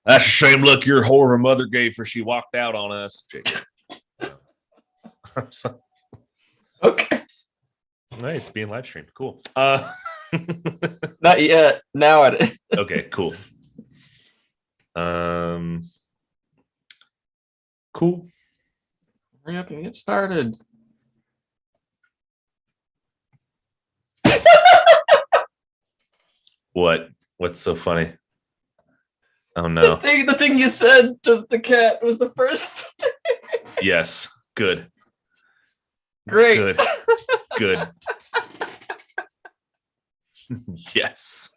That's a shame. Look, your whore of a mother gave her. She walked out on us. Okay. Hey, it's being live streamed. Cool. Not yet. Now it is. Okay, cool. Cool. Hurry up and get started. What? What's so funny? Oh no. The thing you said to the cat was the first. Yes. Good. Great. Good. Yes.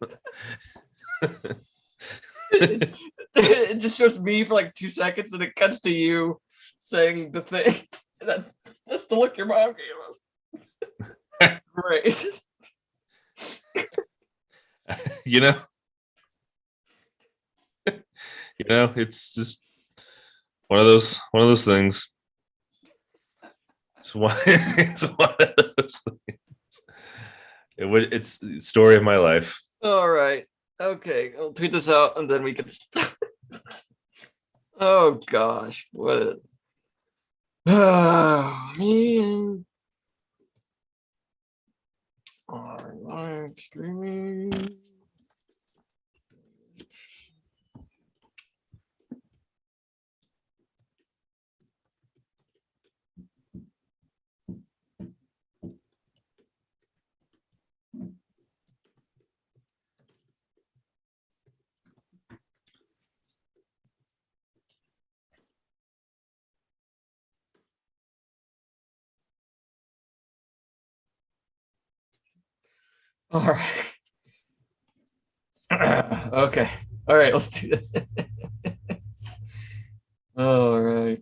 It just shows me for like 2 seconds and it cuts to you saying the thing. That's the look your mom gave us. Great. It's just one of those things. It's one of those things. It's the story of my life. All right. Okay. I'll tweet this out and then we can. Oh gosh. What? Oh man. All right. Live streaming. All right. Okay. All right. Let's do this. All right.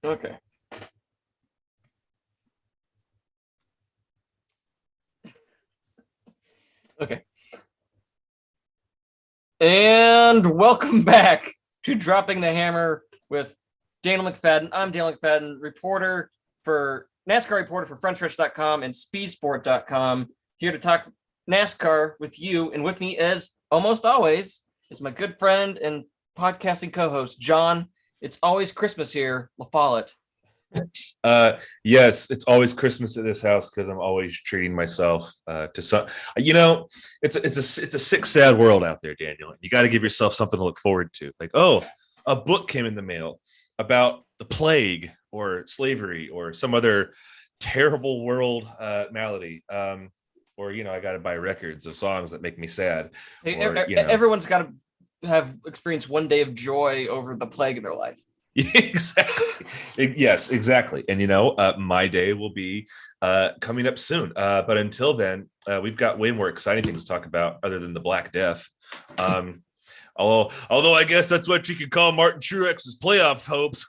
Okay. Okay. And welcome back to Dropping the Hammer with Daniel McFadden. I'm Daniel McFadden, NASCAR reporter for frontstretch.com and speedsport.com, here to talk NASCAR with you. And with me, as almost always, is my good friend and podcasting co-host, John. It's always Christmas here, La Follette. Yes, it's always Christmas at this house because I'm always treating myself to some. It's a sick, sad world out there, Daniel. You got to give yourself something to look forward to. Like, oh, a book came in the mail about the plague or slavery or some other terrible world malady. Or I got to buy records of songs that make me sad. Everyone's got to have experienced one day of joy over the plague in their life. Exactly. Yes, exactly. And my day will be coming up soon. But until then, we've got way more exciting things to talk about other than the Black Death. Although I guess that's what you could call Martin Truex's playoff hopes.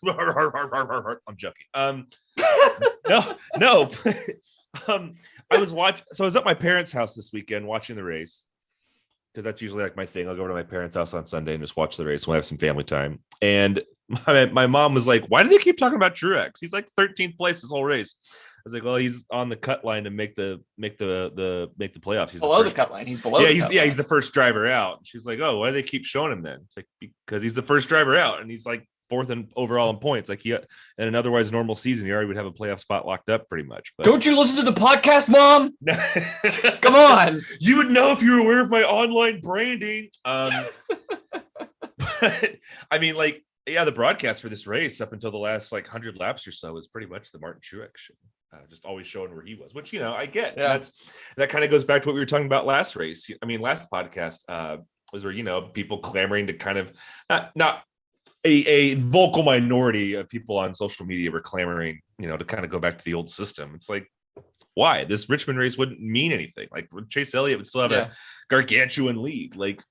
I'm joking. No. I was at my parents' house this weekend watching the race, because that's usually like my thing. I'll go over to my parents' house on Sunday and just watch the race. We'll have some family time. And my mom was like, "Why do they keep talking about Truex? He's like 13th place this whole race." I was like, "Well, he's on the cut line to make the playoffs. He's below the cut line. He's below. He's the first driver out." And she's like, "Oh, why do they keep showing him then?" It's like, because he's the first driver out, and he's like fourth in overall in points. Like, in an otherwise normal season, he already would have a playoff spot locked up pretty much. But don't you listen to the podcast, Mom? Come on. You would know if you were aware of my online branding. But I mean, like, yeah, the broadcast for this race up until the last 100 laps or so is pretty much the Martin Truex show. Just always showing where he was, which I get. Yeah. That kind of goes back to what we were talking about last race. I mean, last podcast was where people clamoring to kind of not a vocal minority of people on social media were clamoring, to kind of go back to the old system. It's like, why? This Richmond race wouldn't mean anything. Like, Chase Elliott would still have a gargantuan lead. Like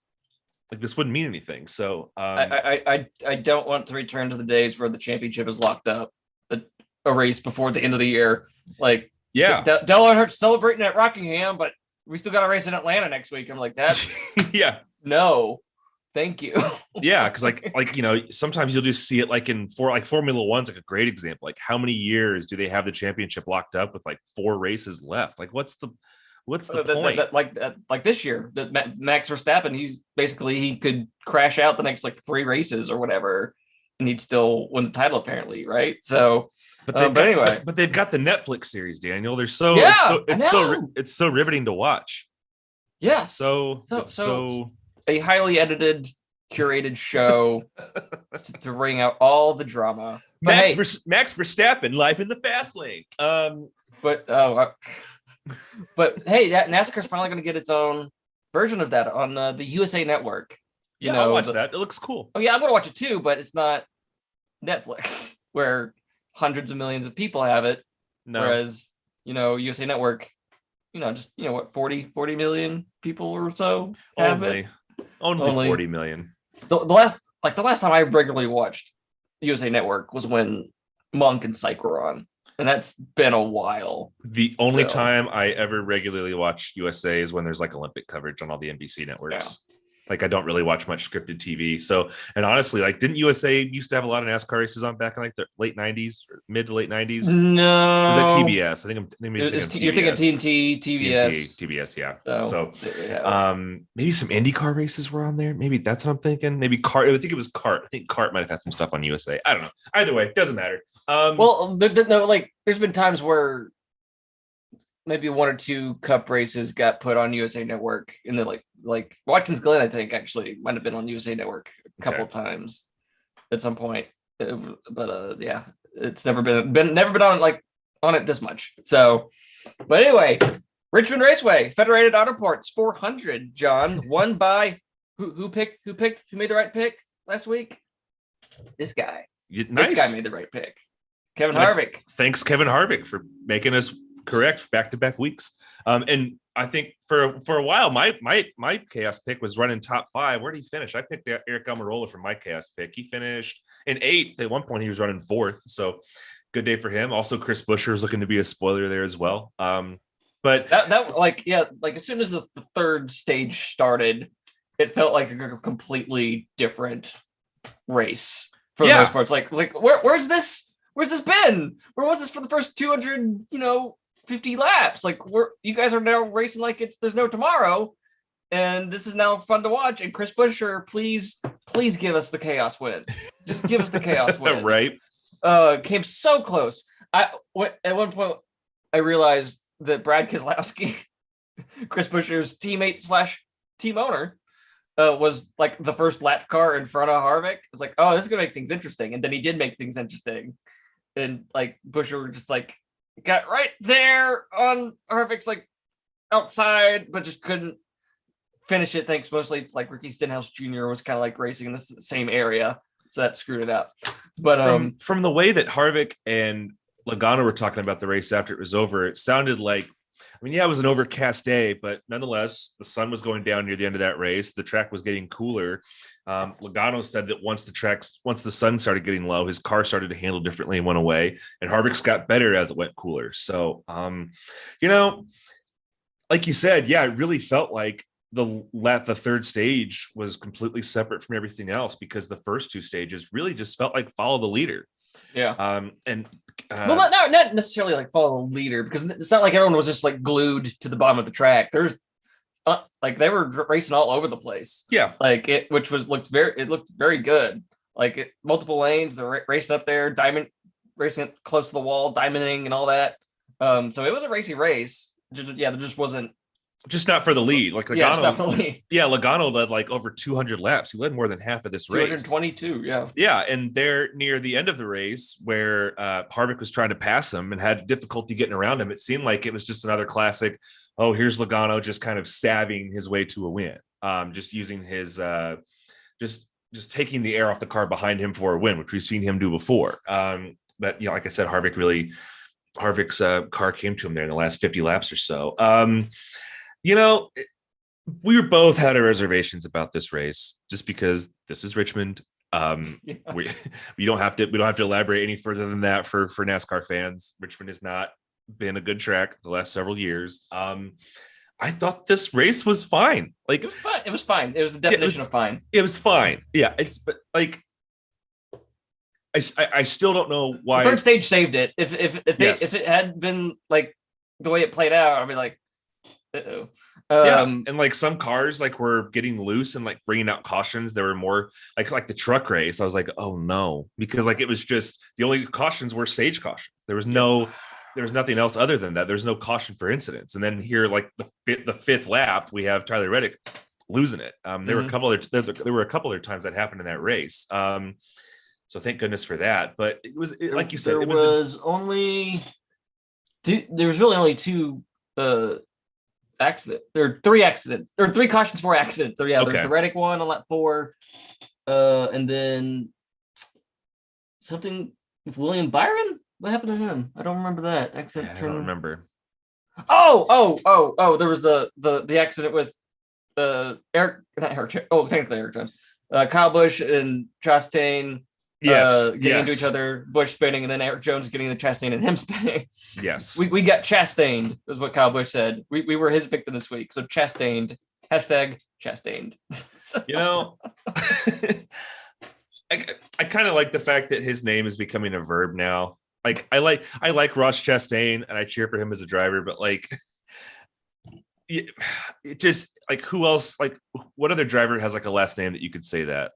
this wouldn't mean anything. So I don't want to return to the days where the championship is locked up a race before the end of the year. Like, yeah, Dale Earnhardt's celebrating at Rockingham, but we still got a race in Atlanta next week. I'm like, that. Yeah. No. Thank you. Yeah, because sometimes you'll just see it in Formula One's like a great example. Like, how many years do they have the championship locked up with 4 races left? Like, what's What's the point? Like this year, Max Verstappen, he could crash out the next like 3 races or whatever, and he'd still win the title apparently, right? So, but anyway, but they've got the Netflix series, Daniel. They're it's so riveting to watch. Yes, so a highly edited, curated show to wring out all the drama. Max Verstappen live in the fast lane. But hey, that NASCAR's finally going to get its own version of that on the USA Network. I'll watch that. It looks cool. Oh yeah, I'm going to watch it too, but it's not Netflix where hundreds of millions of people have it. No. Whereas, USA Network, what, 40 million people or so have it. Only 40 million. The last time I regularly watched USA Network was when Monk and Psych were on. And that's been a while. The only time I ever regularly watch USA is when there's like Olympic coverage on all the NBC networks. Yeah. Like I don't really watch much scripted TV. So, and honestly, like didn't USA used to have a lot of NASCAR races on back in like the late 90s or mid to late 90s? No. Was that TBS? I think you're thinking TNT, TBS. TBS, yeah. So maybe some IndyCar races were on there. Maybe that's what I'm thinking. Maybe CART. I think it was CART. I think CART might have had some stuff on USA. I don't know. Either way, it doesn't matter. There's been times where maybe 1 or 2 cup races got put on USA Network, and then like Watkins Glen, I think actually might have been on USA Network a couple of times at some point. But it's never been on it this much. So, but anyway, Richmond Raceway, Federated Autoports 400. John, won by who made the right pick last week? This guy. Nice. This guy made the right pick. Kevin Harvick. Thanks, Kevin Harvick, for making us correct back-to-back weeks. And I think for a while, my chaos pick was running top 5. Where did he finish? I picked Eric Almirola for my chaos pick. He finished in 8th. At one point, he was running 4th. So good day for him. Also, Chris Buescher is looking to be a spoiler there as well. But as soon as the third stage started, it felt like a completely different race for the most part. It's like where's this? Where's this been? Where was this for the first 250 laps? Like, you guys are now racing like there's no tomorrow, and this is now fun to watch. And Chris Buescher, please give us the chaos win. Just give us the chaos win. Right? Came so close. At one point, I realized that Brad Keselowski, Chris Buescher's teammate / team owner, was like the first lap car in front of Harvick. It's like, oh, this is gonna make things interesting, and then he did make things interesting. And like Buescher just like got right there on Harvick's like outside, but just couldn't finish it. Thanks mostly to like Ricky Stenhouse Jr. was kind of like racing in the same area, so that screwed it up. But from the way that Harvick and Logano were talking about the race after it was over, it sounded like, it was an overcast day, but nonetheless, the sun was going down near the end of that race. The track was getting cooler. Logano said that once the sun started getting low, his car started to handle differently and went away. And Harvick's got better as it went cooler. So, like you said, it really felt like the third stage was completely separate from everything else, because the first 2 stages really just felt like follow the leader. Yeah. Not necessarily like follow the leader, because it's not like everyone was just like glued to the bottom of the track. There's like they were racing all over the place. Yeah. Like it looked very good. Like multiple lanes, they're racing up there, racing close to the wall, diamonding and all that. So it was a racy race. There just wasn't. Just not for the lead. Like Logano, yeah, Logano led like over 200 laps. He led more than half of this race. 222, yeah. Yeah, and they're near the end of the race where Harvick was trying to pass him and had difficulty getting around him. It seemed like it was just another classic, here's Logano just kind of savvying his way to a win. Just using his, just taking the air off the car behind him for a win, which we've seen him do before. But, like I said, Harvick's car came to him there in the last 50 laps or so. We both had our reservations about this race just because this is Richmond. We don't have to elaborate any further than that for NASCAR fans. Richmond has not been a good track the last several years. I thought this race was fine. Like it was fine. It was the definition of fine. It was fine. Yeah. But like I still don't know why the third stage saved it. If it had been like the way it played out, I'd be like, Uh-oh. And like some cars like were getting loose and like bringing out cautions. There were more like the truck race. I was like, oh no, because like it was just the only cautions were stage cautions. There was nothing else other than that. There's no caution for incidents. And then here, like the fifth lap, we have Tyler Reddick losing it. There were a couple other times that happened in that race. So thank goodness for that. But it was like you said, there was really only two accident. There are three accidents. There are three cautions for accidents. So yeah, there's the Reddick one on lap 4, and then something with William Byron. What happened to him? I don't remember that accident. I don't remember. Oh! There was the accident with technically Eric Jones, Kyle Busch and Chastain. Getting into each other, Bush spinning, and then Eric Jones getting the Chastain and him spinning. Yes. We got Chastained, is what Kyle Busch said. We were his victim this week. So Chastained. Hashtag Chastained. I kind of like the fact that his name is becoming a verb now. Like I like Ross Chastain and I cheer for him as a driver, but like it just like who else, like what other driver has like a last name that you could say that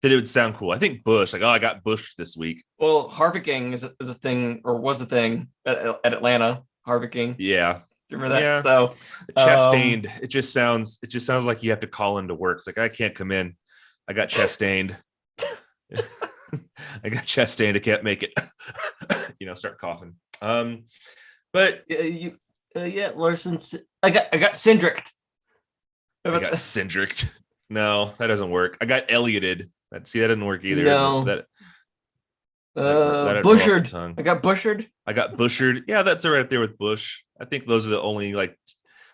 it would sound cool? I think Bush, like, oh, I got Bush this week. Well, Harvicking is a thing, or was a thing at Atlanta. Harvicking. Yeah. Remember that? Yeah. So Chastained, it just sounds like you have to call into work. It's like, I can't come in. I got Chastained. I got Chastained. I can't make it. Start coughing. But Larson. I got Cindric. I got Cindric. No, that doesn't work. I got Ellioted. That didn't work either. No. That Bushered. I got Bushered. I got Bushered. Yeah, that's right there with Bush. I think those are the only like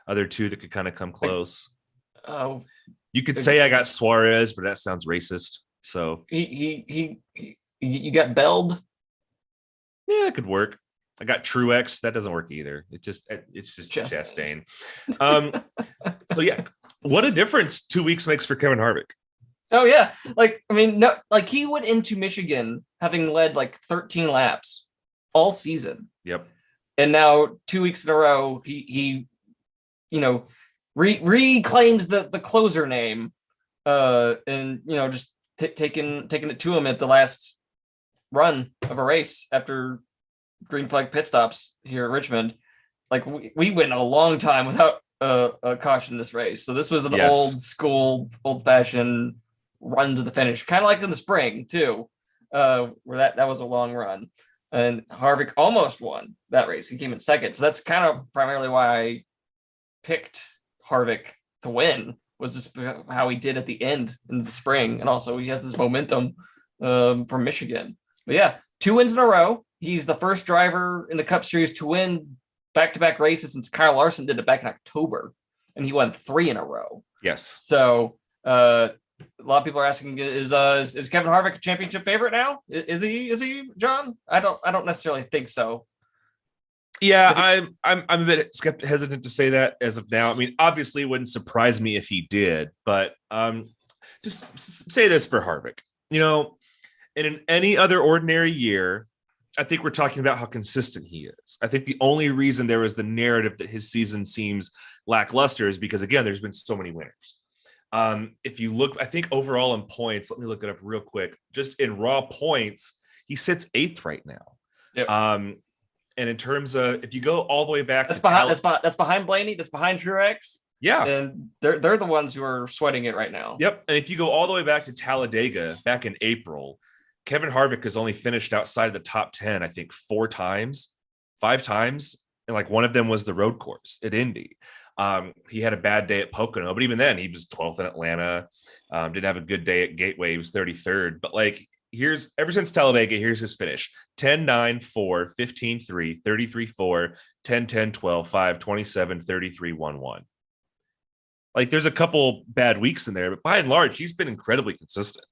other two that could kind of come close. You could say I got Suarez, but that sounds racist. So you got Beld. Yeah, that could work. I got Truex. That doesn't work either. It's just Chastain. So yeah, what a difference 2 weeks makes for Kevin Harvick. Oh yeah, he went into Michigan having led like 13 laps all season. Yep. And now 2 weeks in a row, he reclaims the closer name, and just taking it to him at the last run of a race after green flag pit stops here at Richmond. Like we went a long time without a caution in this race, so this was an old school, old fashioned run to the finish, kind of like in the spring too, where that was a long run, and Harvick almost won that race. He came in second, so that's kind of primarily why I picked Harvick to win, was just how he did at the end in the spring, and also he has this momentum from Michigan. But yeah, 2 wins in a row. He's the first driver in the Cup Series to win back-to-back races since Kyle Larson did it back in October, and he won 3 in a row. Yes. So a lot of people are asking, is Kevin Harvick a championship favorite now? Is he, John? I don't necessarily think so. Yeah, I'm a bit hesitant to say that as of now. I mean, obviously, it wouldn't surprise me if he did, but just say this for Harvick. In any other ordinary year, I think we're talking about how consistent he is. I think the only reason there was the narrative that his season seems lackluster is because, again, there's been so many winners. If you look, I think overall in points, let me look it up real quick. Just in raw points, he sits 8th right now. Yep. And in terms of, if you go all the way back, that's behind Blaney, that's behind Truex. Yeah, and they're the ones who are sweating it right now. Yep. And if you go all the way back to Talladega back in April, Kevin Harvick has only finished outside of the top 10, I think 5 times, and like one of them was the road course at Indy. He had a bad day at Pocono, but even then he was 12th in Atlanta. Didn't have a good day at Gateway. He was 33rd. But like, ever since Talladega, here's his finish: 10-9, 4, 15-3, 33-4, 10-10, 12-5, 27, 33-1-1. Like, there's a couple bad weeks in there, but by and large, he's been incredibly consistent.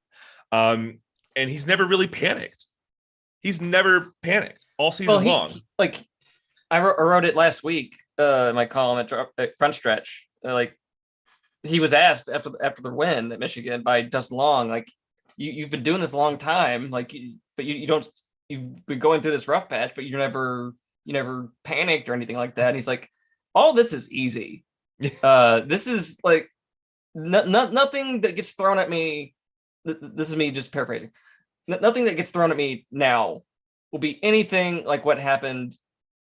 And he's never really panicked. He's never panicked all season long. I wrote it last week in my column at Front Stretch. He was asked after the win at Michigan by Dustin Long, like, you've been doing this a long time, but you've been going through this rough patch, but you never panicked or anything like that. And he's like, all this is easy. This is like nothing that gets thrown at me. This is me just paraphrasing. Nothing that gets thrown at me now will be anything like what happened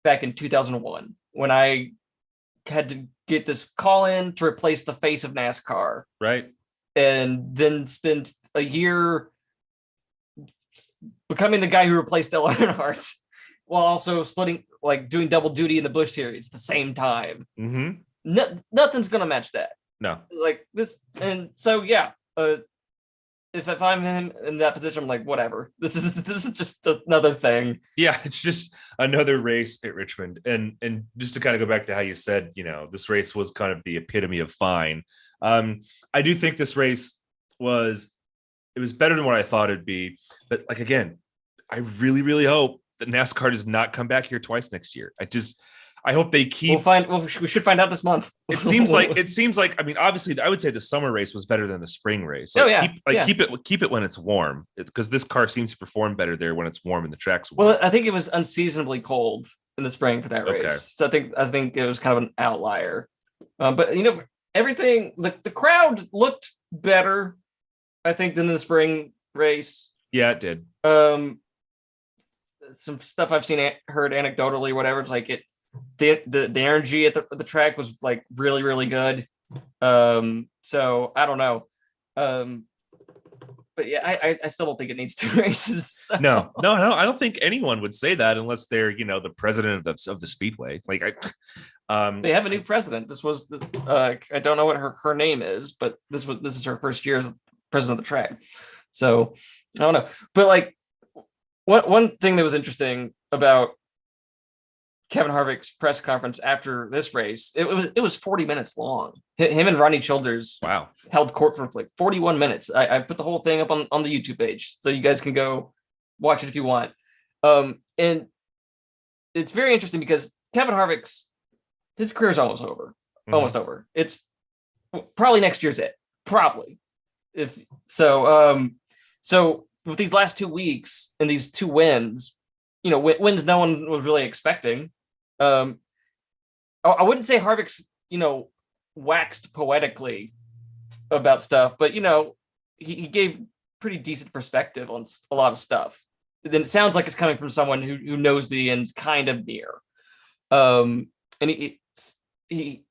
back in 2001 when I had to get this call in to replace the face of NASCAR. Right. And then spend a year becoming the guy who replaced Dale Earnhardt while also doing double duty in the Busch Series at the same time. Mm-hmm. Nothing's going to match that. No. Like this. And so, yeah, if I'm him in that position, I'm like, whatever. This is just another thing. Yeah, it's just another race at Richmond. And just to kind of go back to how you said, this race was kind of the epitome of fine. I do think this race was better than what I thought it'd be. But like, again, I really, really hope that NASCAR does not come back here twice next year. I hope they keep. We should find out this month. It seems like. I mean, obviously, I would say the summer race was better than the spring race. Keep it when it's warm, because this car seems to perform better there when it's warm and the track's warm. Well, I think it was unseasonably cold in the spring for that race. Okay. So I think it was kind of an outlier. But everything, the crowd looked better, I think, than the spring race. Yeah, it did. Some stuff I've heard anecdotally, whatever. It's like the energy at the track was like really, really good. So I don't know. But yeah, I still don't think it needs 2 races. So. No. I don't think anyone would say that unless they're, the president of the speedway. Like they have a new president. This was I don't know what her name is, but this is her first year as president of the track. So I don't know. But like one thing that was interesting about Kevin Harvick's press conference after this race, it was 40 minutes long. Him and Ronnie Childers held court for like 41 minutes. I put the whole thing up on the YouTube page, so you guys can go watch it if you want. And it's very interesting because Kevin Harvick's his career is almost over. Mm-hmm. Almost over. It's probably next year's it. Probably. If so, so with these last 2 weeks and these 2 wins, wins no one was really expecting. I wouldn't say Harvick's, waxed poetically about stuff, but he gave pretty decent perspective on a lot of stuff. Then it sounds like it's coming from someone who knows the end's kind of near. And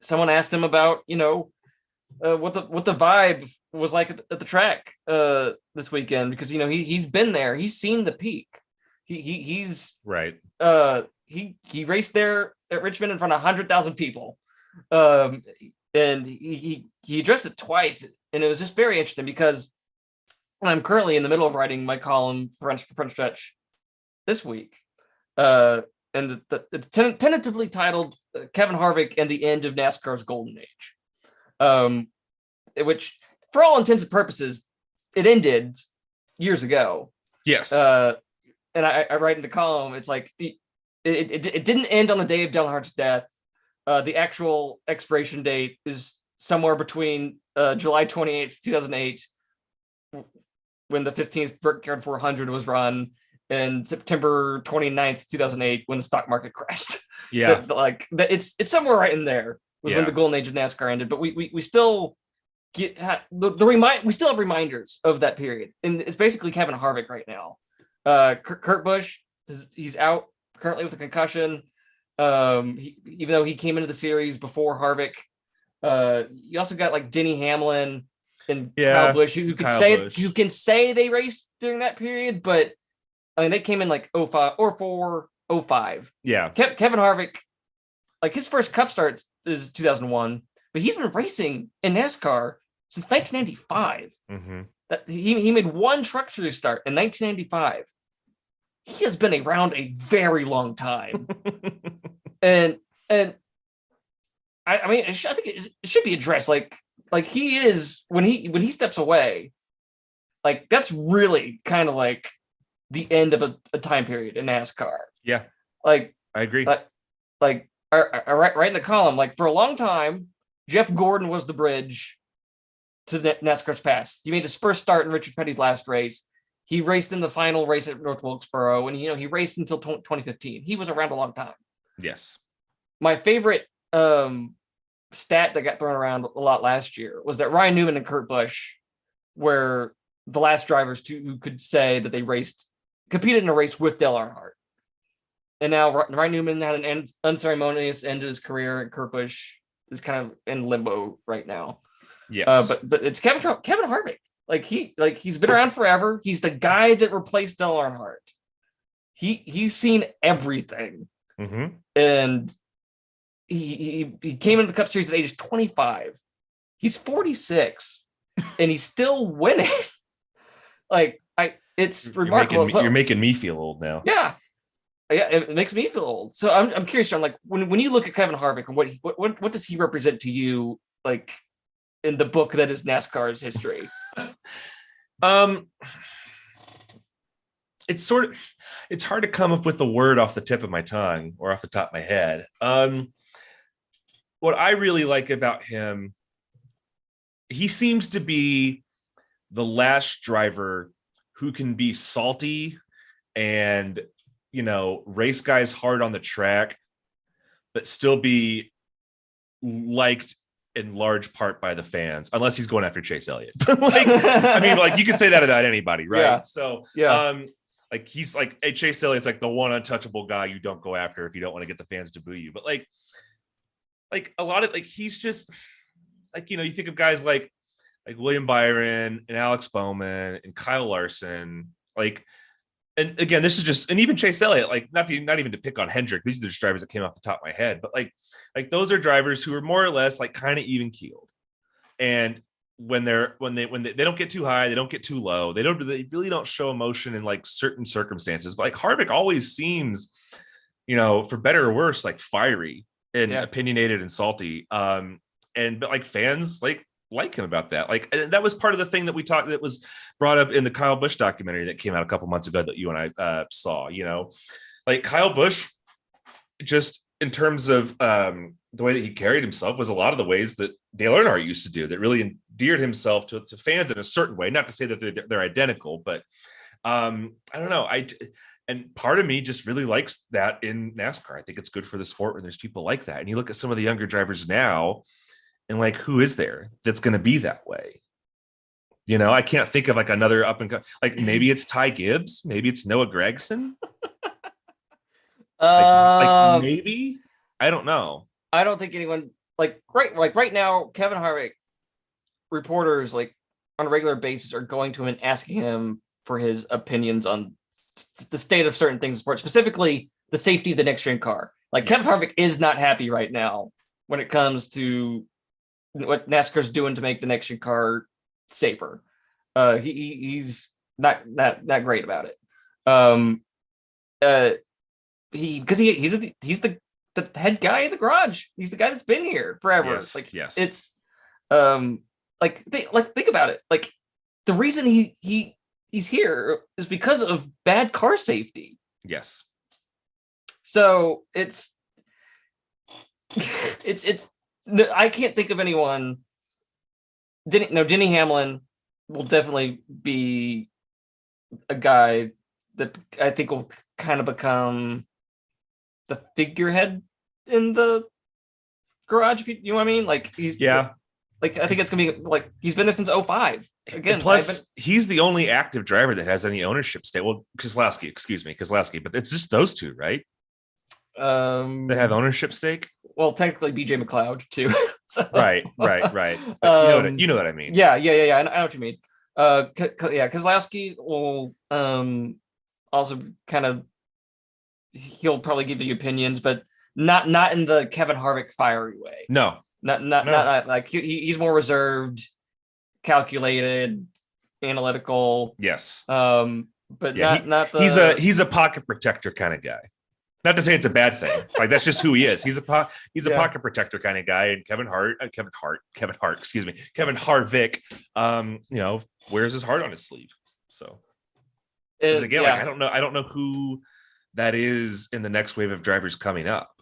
someone asked him about, what the vibe was like at the track this weekend, because he's been there, he's seen the peak. He's right. He raced there at Richmond in front of 100,000 people, and he addressed it twice, and it was just very interesting because I'm currently in the middle of writing my column for Front Stretch this week, and it's tentatively titled "Kevin Harvick and the End of NASCAR's Golden Age," which, for all intents and purposes, it ended years ago. Yes. And I write in the column, it's like it didn't end on the day of Dale Earnhardt's death. The actual expiration date is somewhere between July 28th, 2008, when the 15th Brickyard 400 was run, and September 29th, 2008, when the stock market crashed. Yeah. It's somewhere right in there was when the golden age of NASCAR ended. But we still we still have reminders of that period. And it's basically Kevin Harvick right now. Kurt Busch, he's out currently with a concussion. Even though he came into the series before Harvick, you also got like Denny Hamlin and Kyle Busch, who can say they raced during that period, but I mean they came in like 05 or 4, 05. Yeah, Kevin Harvick, like his first Cup start is 2001, but he's been racing in NASCAR since 1995. Mm-hmm. He made one Truck Series start in 1995. He has been around a very long time, and I mean, I think it should be addressed. Like he is when he steps away, like that's really kind of like the end of a time period in NASCAR. Yeah, like I agree. I write in the column, like for a long time, Jeff Gordon was the bridge to NASCAR's past. He made his first start in Richard Petty's last race. He raced in the final race at North Wilkesboro, and he raced until 2015. He was around a long time. Yes. My favorite stat that got thrown around a lot last year was that Ryan Newman and Kurt Busch were the last drivers who could say that they competed in a race with Dale Earnhardt. And now Ryan Newman had an unceremonious end to his career, and Kurt Busch is kind of in limbo right now. Yes. But it's Kevin Harvick. He's been around forever. He's the guy that replaced Dale Earnhardt. He's seen everything. Mm-hmm. And he came into the Cup Series at age 25. He's 46 and he's still winning. It's remarkable. You're making me feel old now. Yeah, it makes me feel old. So I'm curious, John. Like when you look at Kevin Harvick and what does he represent to you? Like in the book that is NASCAR's history. It's hard to come up with a word off the tip of my tongue or off the top of my head. What I really like about him, he seems to be the last driver who can be salty and, race guys hard on the track, but still be liked in large part by the fans, unless he's going after Chase Elliott. You could say that about anybody, right? Yeah. So, yeah. He's like, hey, Chase Elliott's like the one untouchable guy you don't go after if you don't want to get the fans to boo you. But a lot of he's just you think of guys like William Byron and Alex Bowman and Kyle Larson, and again, this is just, and even Chase Elliott, not even to pick on Hendrick. These are just drivers that came off the top of my head, but those are drivers who are more or less kind of even keeled. And when they don't get too high, they don't get too low. They really don't show emotion in certain circumstances. But Harvick always seems, for better or worse, fiery and opinionated and salty. But fans like him about that. And that was part of the thing that was brought up in the Kyle Busch documentary that came out a couple months ago that you and I saw. Kyle Busch, just in terms of the way that he carried himself, was a lot of the ways that Dale Earnhardt used to do, that really endeared himself to fans in a certain way. Not to say that they're identical, but I don't know. And part of me just really likes that in NASCAR. I think it's good for the sport when there's people like that. And you look at some of the younger drivers now, and who is there that's going to be that way? I can't think of another up and come. Maybe it's Ty Gibbs, maybe it's Noah Gragson. Maybe, I don't know. I don't think anyone right now, Kevin Harvick, reporters on a regular basis are going to him and asking him for his opinions on the state of certain things in sports, specifically the safety of the next gen car. Yes. Kevin Harvick is not happy right now when it comes to what NASCAR's doing to make the next gen car safer. He's not great about it. He's the head guy in the garage. He's the guy that's been here forever. Yes, yes. It's think about it. The reason he's here is because of bad car safety. Yes. So it's I can't think of anyone. Denny Hamlin will definitely be a guy that I think will kind of become the figurehead in the garage. If you know what I mean? He's I think it's gonna be he's been there since 2005. Again, plus he's the only active driver that has any ownership stake. Well, Keselowski, but it's just those two, right? That have ownership stake. Well, technically BJ McLeod too. So. Right. But you know what I mean. Yeah. I know what you mean. Keselowski will also kind of, he'll probably give you opinions, but not in the Kevin Harvick fiery way. No. Not he's more reserved, calculated, analytical. Yes. But not the he's a pocket protector kind of guy. Not to say it's a bad thing. That's just who he is. He's a pocket protector kind of guy. And Kevin Harvick, wears his heart on his sleeve. So, but again, I don't know who that is in the next wave of drivers coming up.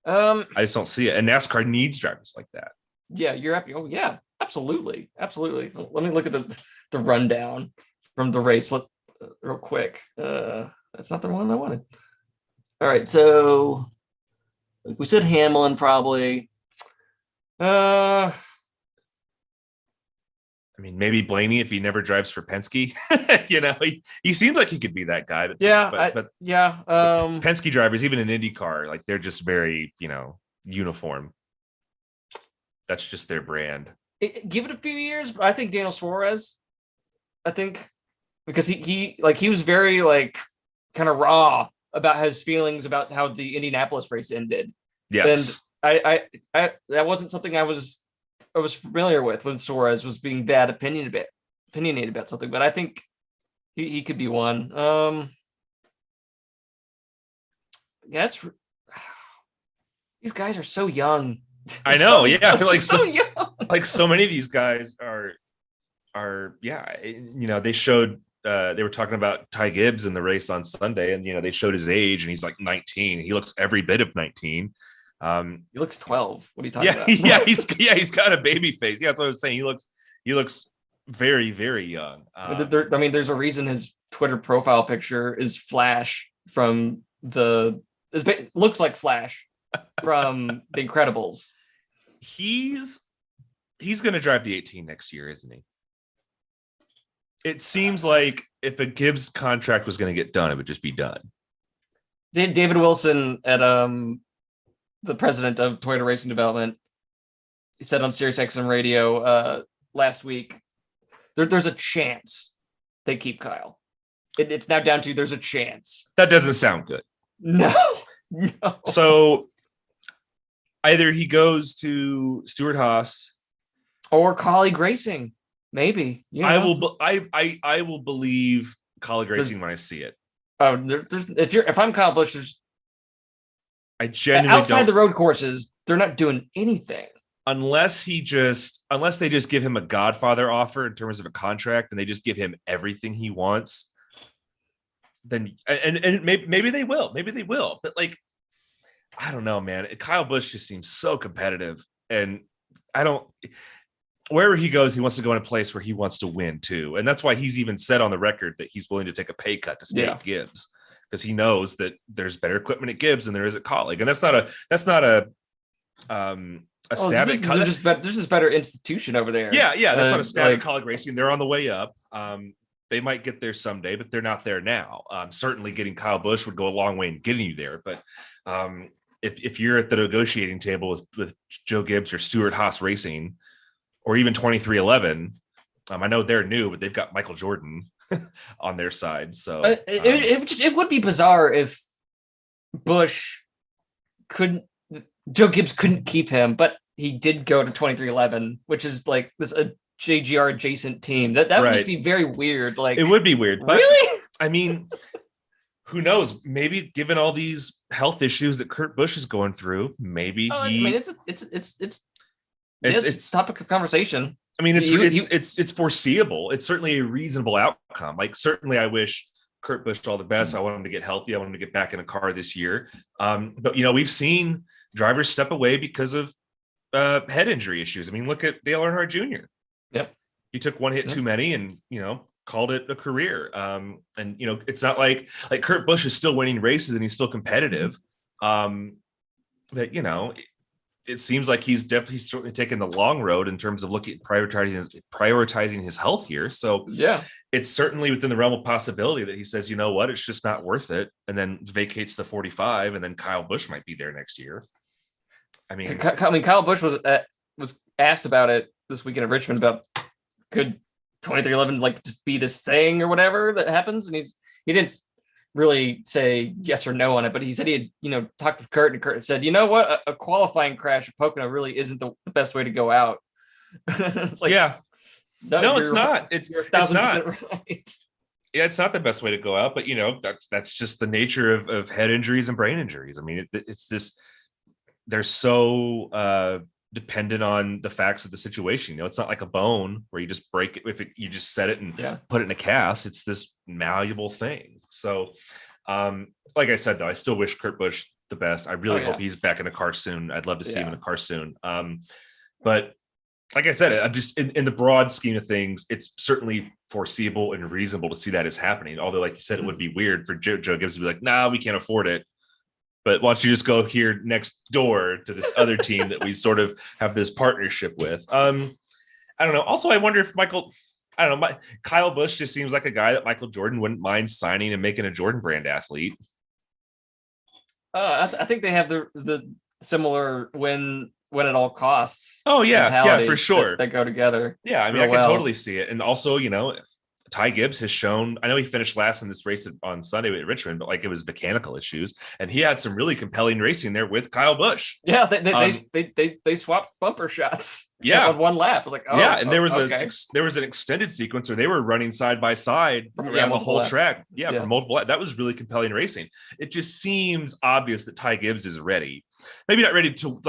I just don't see it. And NASCAR needs drivers like that. Yeah, you're happy. Oh yeah, absolutely. Let me look at the rundown from the race. Let's real quick. That's not the one I wanted. All right, so We said Hamlin probably. I mean, maybe Blaney if he never drives for Penske. He seems like he could be that guy. But Penske drivers, even in IndyCar, like they're just very, uniform. That's just their brand. Give it a few years. I think Daniel Suarez. I think because he was very like kind of raw about his feelings about how the Indianapolis race ended. Yes, and I that wasn't something I was familiar with Suarez was being that opinionated about something, but I think he could be one. Yes, these guys are so young. I know. Yeah, like so young. Like so many of these guys are they showed they were talking about Ty Gibbs in the race on Sunday, and they showed his age, and he's like 19. He looks every bit of 19. He looks 12. What are you talking about? He's got a baby face. Yeah, that's what I was saying. He looks very, very young. There's a reason his Twitter profile picture is Flash from looks like Flash from The Incredibles. He's going to drive the 18 next year, isn't he? It seems like if a Gibbs contract was going to get done, it would just be done. David Wilson at the president of Toyota Racing Development, he said on SiriusXM radio last week, there's a chance they keep Kyle. It's now down to there's a chance. That doesn't sound good. No. So either he goes to Stewart-Haas or Colleague Racing, maybe. I will believe Colleague Racing when I see it. If I'm Kyle Busch, I genuinely outside the road courses, they're not doing anything unless they just give him a Godfather offer in terms of a contract, and they just give him everything he wants. Then and maybe they will, but like I don't know, man. Kyle Busch just seems so competitive, and wherever he goes, he wants to go in a place where he wants to win too, and that's why he's even said on the record that he's willing to take a pay cut to stay at Gibbs. Because he knows that there's better equipment at Gibbs than there is at Colleague, and that's not a static. There's this better institution over there. Yeah, that's not a static Colleague Racing. They're on the way up. They might get there someday, but they're not there now. Certainly, getting Kyle Busch would go a long way in getting you there. But if you're at the negotiating table with Joe Gibbs or Stewart-Haas Racing, or even 2311, I know they're new, but they've got Michael Jordan on their side. So it would be bizarre if Joe Gibbs couldn't keep him, but he did go to 2311, which is like this a JGR adjacent team. That would just be very weird. Like it would be weird, but really? I mean, who knows? Maybe given all these health issues that Kurt Busch is going through, maybe it's topic of conversation. I mean, it's foreseeable. It's certainly a reasonable outcome. Like, certainly I wish Kurt Busch all the best. I want him to get healthy. I want him to get back in a car this year. But, we've seen drivers step away because of head injury issues. I mean, look at Dale Earnhardt Jr. Yep. He took one hit too many and, called it a career. It's not like Kurt Busch is still winning races and he's still competitive. But, it seems like he's definitely taking the long road in terms of looking at prioritizing his health here. So it's certainly within the realm of possibility that he says, you know what, it's just not worth it, and then vacates the 45, and then Kyle Busch might be there next year. I mean, Kyle Busch was asked about it this weekend at Richmond about could 2311 like just be this thing or whatever that happens, and he didn't really say yes or no on it, but he said he had, talked with Kurt, and Kurt said, you know what, a qualifying crash at Pocono really isn't the best way to go out. It's like, no, it's not. It's not. Right. Yeah, it's not the best way to go out, but that's just the nature of head injuries and brain injuries. I mean, it's this. They're so dependent on the facts of the situation. It's not like a bone where you just break it you just set it and put it in a cast. It's this malleable thing. So, like I said, though, I still wish Kurt Busch the best. I really hope he's back in a car soon. I'd love to see him in a car soon. But like I said, I'm just in the broad scheme of things, it's certainly foreseeable and reasonable to see that is happening. Although, like you said, it would be weird for Joe Gibbs to be like, nah, we can't afford it. But why don't you just go here next door to this other team that we sort of have this partnership with? I don't know. Also, I wonder if Kyle Busch just seems like a guy that Michael Jordan wouldn't mind signing and making a Jordan brand athlete. I think they have the similar win at all costs. Oh yeah, for sure. That go together. Yeah, I mean, I can totally see it. And also, Ty Gibbs has shown, I know he finished last in this race on Sunday at Richmond, but like it was mechanical issues. And he had some really compelling racing there with Kyle Busch. Yeah, they swapped bumper shots. Yeah. On one lap. I was like, and there was an extended sequence where they were running side by side around the whole track. Yeah, for multiple laps. That was really compelling racing. It just seems obvious that Ty Gibbs is ready. Maybe not ready to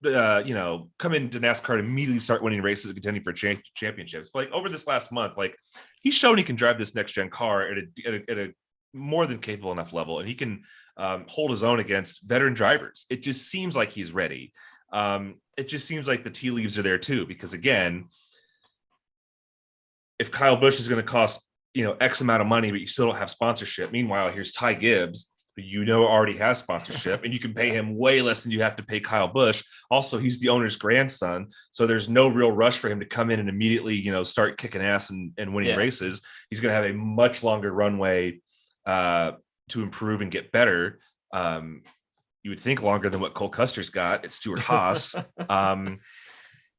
come into NASCAR and immediately start winning races and contending for championships. But like over this last month, like he's shown he can drive this next gen car at a more than capable enough level, and he can hold his own against veteran drivers. It just seems like he's ready. It just seems like the tea leaves are there too, because again, if Kyle Busch is going to cost X amount of money, but you still don't have sponsorship. Meanwhile, here's Ty Gibbs, who already has sponsorship, and you can pay him way less than you have to pay Kyle Busch. Also, he's the owner's grandson, so there's no real rush for him to come in and immediately, start kicking ass and winning races. He's going to have a much longer runway to improve and get better. You would think longer than what Cole Custer's got. It's Stuart Haas.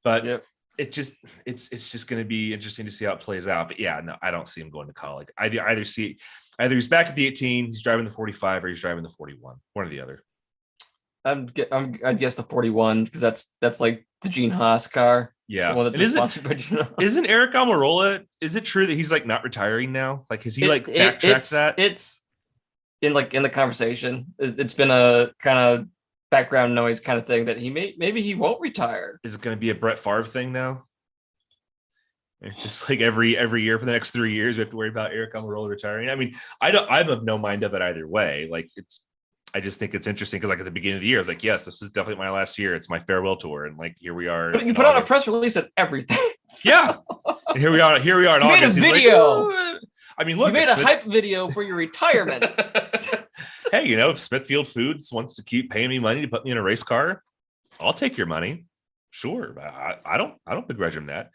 But it's just going to be interesting to see how it plays out. But yeah, no, I don't see him going to college. Either he's back at the 18, he's driving the 45, or he's driving the 41. One or the other. I'd guess the 41 because that's like the Gene Haas car. Yeah. The one that's sponsored by Gene Haas. Isn't Eric Almirola? Is it true that he's like not retiring now? Like, has he backtracked that? It's in the conversation. It's been a kind of background noise kind of thing that maybe he won't retire. Is it going to be a Brett Favre thing now? It's just like every year for the next 3 years, we have to worry about Eric Almirola retiring. I mean, I'm of no mind of it either way. Like I just think it's interesting because like at the beginning of the year, I was like, yes, this is definitely my last year. It's my farewell tour. And like, here we are. But you put out a press release and everything. Yeah. And here we are in August. Made a video. Like, I mean, look, you made a hype video for your retirement. Hey, if Smithfield Foods wants to keep paying me money to put me in a race car, I'll take your money. Sure. I don't begrudge him that.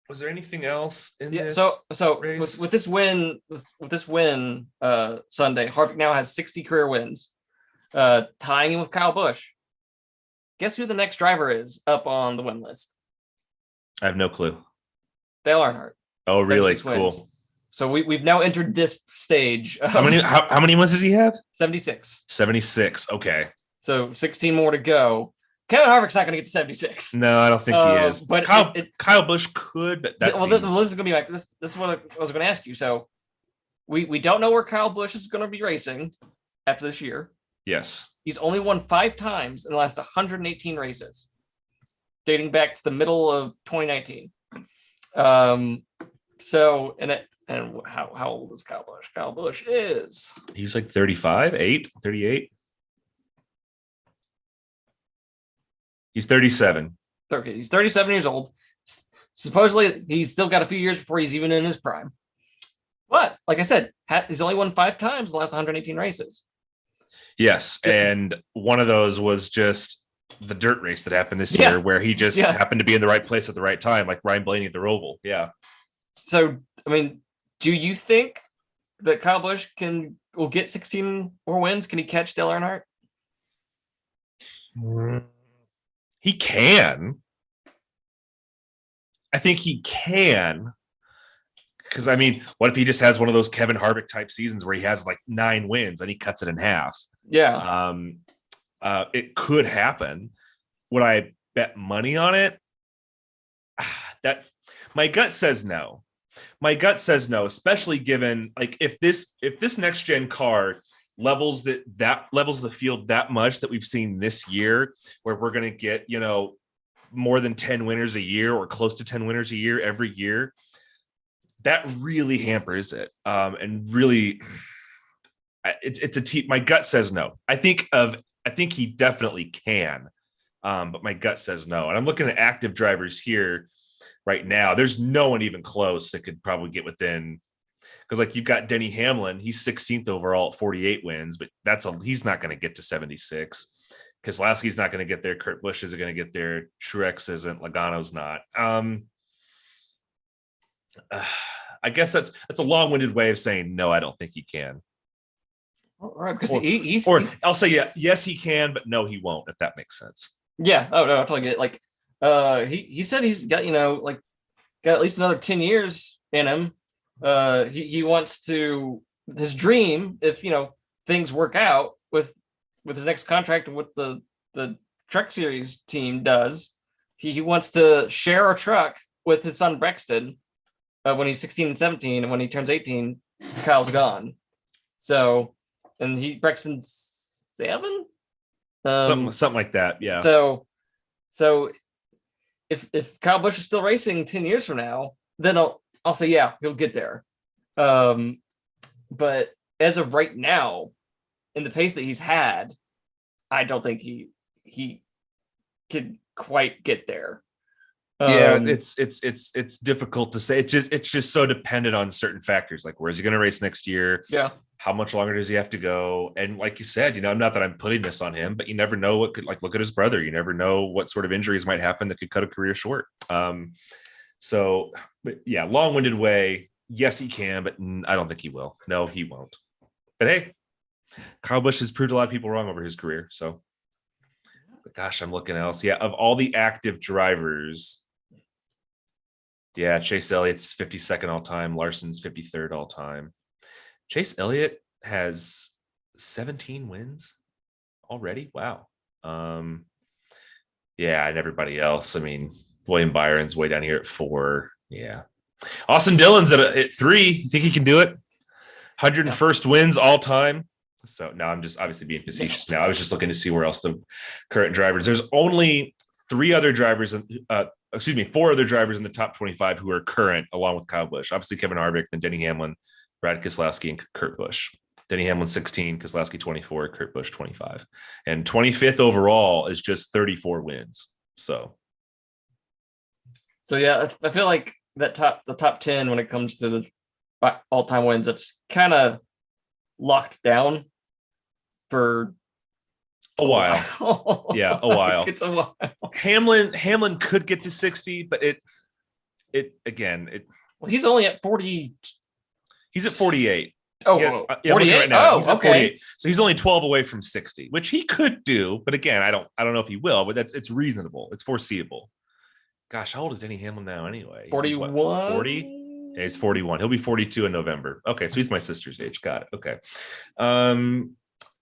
Was there anything else in this? So race? with this win, Sunday, Harvick now has 60 career wins, tying him with Kyle Busch. Guess who the next driver is up on the win list? I have no clue. Dale Earnhardt. Oh, really? Cool. Wins. So we've now entered this stage. How many wins does he have? 76. 76. Okay. So 16 more to go. Kevin Harvick's not going to get to 76. No, I don't think he is. But Kyle Busch could. But this is going to be like this. This is what I was going to ask you. So we don't know where Kyle Busch is going to be racing after this year. Yes. He's only won 5 times in the last 118 races, dating back to the middle of 2019. So how old is Kyle Busch? Kyle Busch he's like 38. He's 37. Okay, he's 37 years old. Supposedly, he's still got a few years before he's even in his prime. But, like I said, he's only won 5 times in the last 118 races. Yes, and one of those was just the dirt race that happened this year where he just happened to be in the right place at the right time, like Ryan Blaney at the Roval. Yeah. So, I mean, do you think that Kyle Busch will get 16 more wins? Can he catch Dale Earnhardt? He can. I think he can. Because, I mean, what if he just has one of those Kevin Harvick type seasons where he has like 9 wins and he cuts it in half? Yeah. It could happen. Would I bet money on it? That my gut says no. My gut says no, especially given like if this next gen car levels the field that much that we've seen this year, where we're going to get more than 10 winners a year or close to 10 winners a year every year, that really hampers it. And really, my gut says no. I think he definitely can, but my gut says no. And I'm looking at active drivers here right now. There's no one even close that could probably get within Because like you've got Denny Hamlin, he's 16th overall at 48 wins, but he's not going to get to 76. Keselowski's not going to get there. Kurt Busch isn't going to get there. Truex isn't. Logano's not. I guess that's a long-winded way of saying no. I don't think he can. All right, because he's I'll say yes, he can, but no, he won't. If that makes sense. Yeah. Oh no, I totally get it. Like, he said he's got got at least another 10 years in him. He wants to, his dream, if things work out with his next contract and what the Truck Series team does, he wants to share a truck with his son Brexton when he's 16 and 17, and when he turns 18, Kyle's gone. So, and Brexton's 7, something like that, yeah. So if Kyle Busch is still racing 10 years from now, then I'll say yeah, he'll get there. But as of right now, in the pace that he's had, I don't think he could quite get there. Yeah, it's difficult to say. It's just so dependent on certain factors, like where's he going to race next year? Yeah, how much longer does he have to go? And like you said, not that I'm putting this on him, but you never know what could, like, look at his brother. You never know what sort of injuries might happen that could cut a career short. So, but yeah, long-winded way. Yes, he can, but I don't think he will. No, he won't. But hey, Kyle Busch has proved a lot of people wrong over his career. So, but gosh, I'm looking else. Yeah, of all the active drivers, yeah, Chase Elliott's 52nd all time. Larson's 53rd all time. Chase Elliott has 17 wins already. Wow. Yeah, and everybody else. I mean, William Byron's way down here at 4. Yeah. Austin Dillon's at 3. You think he can do it? 101st wins all time. So now I'm just obviously being facetious now. I was just looking to see where else the current drivers. There's only 4 other drivers in the top 25 who are current, along with Kyle Busch. Obviously, Kevin Harvick, then Denny Hamlin, Brad Keselowski, and Kurt Busch. Denny Hamlin 16, Keselowski 24, Kurt Busch 25. And 25th overall is just 34 wins. So yeah, I feel like the top 10 when it comes to the all-time wins, it's kind of locked down for a while. Yeah, a while. It's a while. Hamlin could get to 60, but well, he's only at 40. He's at 48. Oh, yeah, 48 right now. He's at okay. 48. So he's only 12 away from 60, which he could do. But again, I don't know if he will, but it's reasonable. It's foreseeable. Gosh, how old is Denny Hamlin now anyway? 41. 40? Yeah, he's 41. He'll be 42 in November. Okay, so he's my sister's age. Got it. Okay.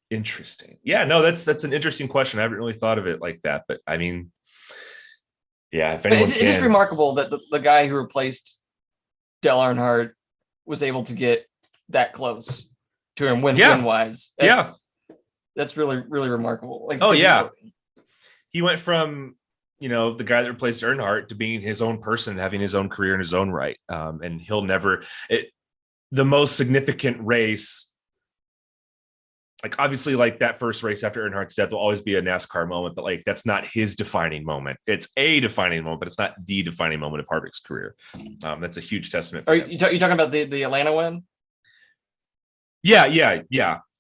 Interesting. Yeah, no, that's an interesting question. I haven't really thought of it like that, but I mean, yeah, if anyone it's just remarkable that the guy who replaced Dale Earnhardt was able to get that close to him win-wise. That's really, really remarkable. Like, he went from the guy that replaced Earnhardt to being his own person, having his own career in his own right. And he'll never, the most significant race, like obviously like that first race after Earnhardt's death will always be a NASCAR moment, but like, that's not his defining moment. It's a defining moment, but it's not the defining moment of Harvick's career. That's a huge testament. Are you talking about the Atlanta win? Yeah.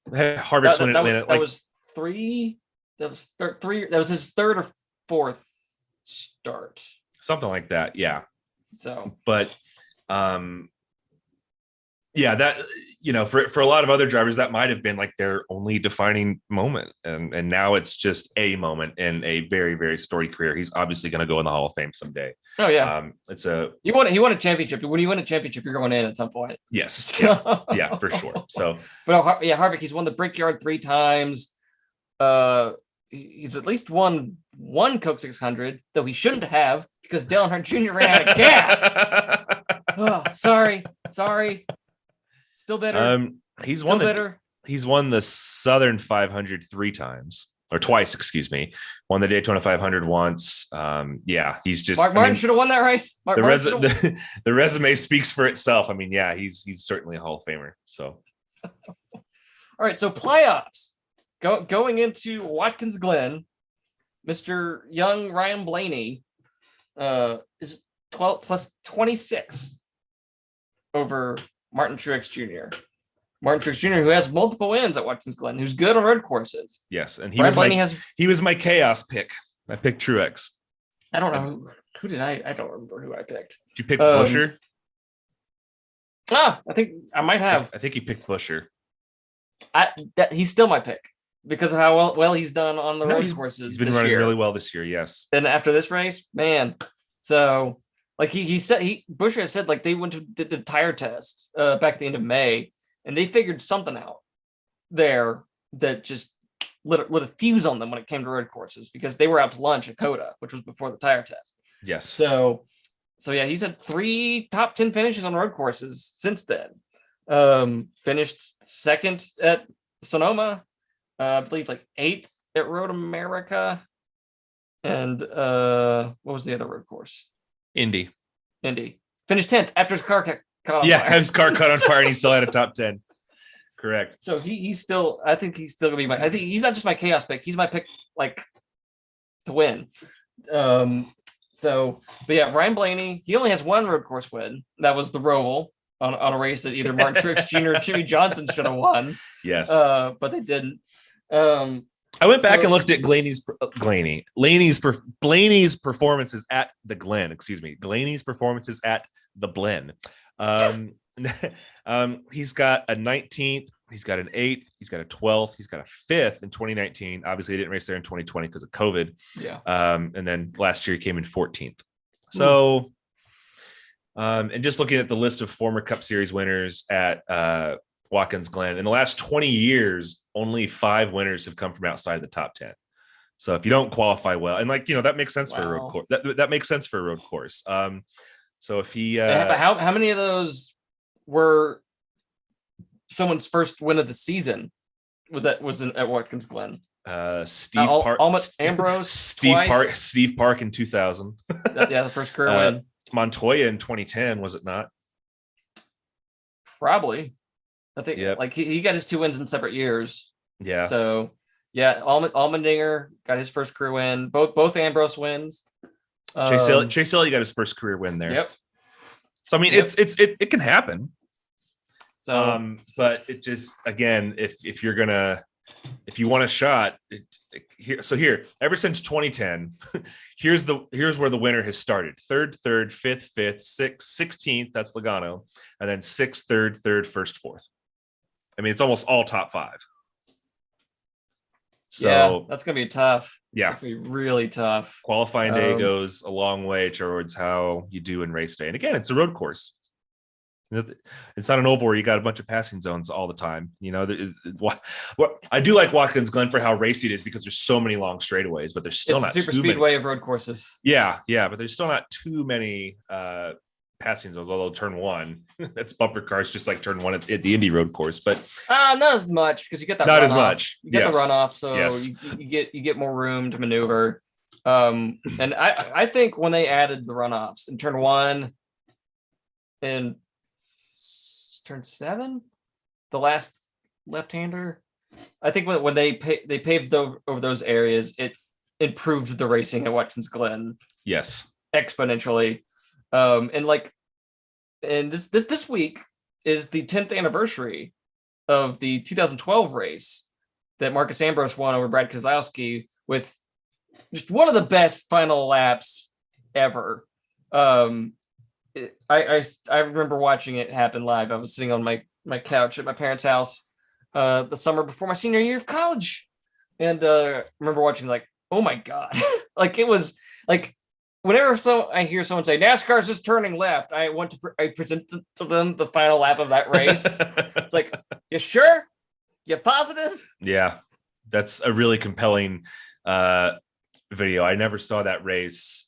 Harvick's win in Atlanta. That was 3. That was 3. That was his 3rd or 4th start, something like that. Yeah. So, but that for a lot of other drivers that might have been like their only defining moment, and now it's just a moment in a very, very storied career. He's obviously going to go in the Hall of Fame someday. Oh yeah. He won a championship. When you win a championship, you're going in at some point. Yes. Yeah, for sure. So, but Harvick, he's won the Brickyard 3 times. He's at least won 1 Coke 600, though he shouldn't have, because Dale Earnhardt Jr. ran out of gas. Oh, sorry. Still bitter. He's won the Southern 500 3 times, or twice, excuse me. Won the Daytona 500 once. He's just Mark Martin should have won that race. The resume speaks for itself. I mean, yeah, he's certainly a Hall of Famer. So, all right, so playoffs. Going into Watkins Glen, Mr. Young Ryan Blaney is 12 plus 26 over Martin Truex Jr. Martin Truex Jr., who has multiple wins at Watkins Glen, who's good on road courses. Yes, and Brian Blaney he was my chaos pick. I picked Truex. I don't know who did I don't remember who I picked. Did you pick Buescher? I think I might have. I think he picked Buescher. He's still my pick because of how well he's done on the road courses. He's been running really well this year. Yes, and after this race, man, so like he said, Buescher has said like they went to did the tire test back at the end of May, and they figured something out there that just lit a fuse on them when it came to road courses because they were out to lunch at Coda, which was before the tire test. Yes. So yeah, he's had 3 top 10 finishes on road courses since then. Finished second at Sonoma, I believe like 8th at Road America. And what was the other road course? Indy. Finished 10th after his car caught on fire. Yeah, his car caught on fire and he still had a top 10. Correct. So he's still, I think he's still gonna be I think he's not just my chaos pick, he's my pick like to win. But yeah, Ryan Blaney, he only has 1 road course win. That was the Roval on a race that either Martin Truex Jr. or Jimmy Johnson should have won. Yes. But they didn't. I went back and looked at Blaney's performances at the Glen. Excuse me, Blaney's performances at the Glen. He's got a 19th, he's got an 8th, he's got a 12th, he's got a 5th in 2019. Obviously, he didn't race there in 2020 because of COVID. Yeah. And then last year he came in 14th. So, and just looking at the list of former Cup Series winners at Watkins Glen, in the last 20 years, only 5 winners have come from outside the top 10. So if you don't qualify well, and that makes sense for a road course. That makes sense for a road course. So if he, how many of those were someone's first win of the season? Was at Watkins Glen? Steve Park, Ambrose, Steve Park in 2000. The first career win. Montoya in 2010, was it not? Probably. I think like he got his 2 wins in separate years. Yeah. So yeah, Allmendinger got his first career win. Both Ambrose wins. Chase Elliott got his first career win there. Yep. So I mean, it can happen. So, but it just, again, if you want a shot, here ever since 2010, here's where the winner has started: 3rd, 5th, 6th, 16th. That's Logano, and then 6th, 3rd, 1st, 4th. I mean, it's almost all top 5. So yeah, that's gonna be tough. Yeah, it's gonna be really tough. Qualifying day goes a long way towards how you do in race day, and again, it's a road course. It's not an oval where you got a bunch of passing zones all the time. What I do like Watkins Glen for how racy it is because there's so many long straightaways, but there's still not super too speedway many. Of road courses. Yeah, but there's still not too many passing zones. Although turn 1, that's bumper cars, just like turn 1 at the Indy road course. But not as much because you get that. Not runoff. as much. You get the runoff, so you get more room to maneuver. And I think when they added the runoffs in turn 1 and turn 7, the last left-hander, I think when they paved over those areas, it improved the racing at Watkins Glen. Yes, exponentially. And this week is the 10th anniversary of the 2012 race that Marcus Ambrose won over Brad Keselowski with just one of the best final laps ever. I remember watching it happen live. I was sitting on my couch at my parents' house the summer before my senior year of college, and I remember watching like, oh my god, like it was like whenever I hear someone say NASCAR's just turning left, I present to them the final lap of that race. It's like, you sure? You positive? Yeah, that's a really compelling video. I never saw that race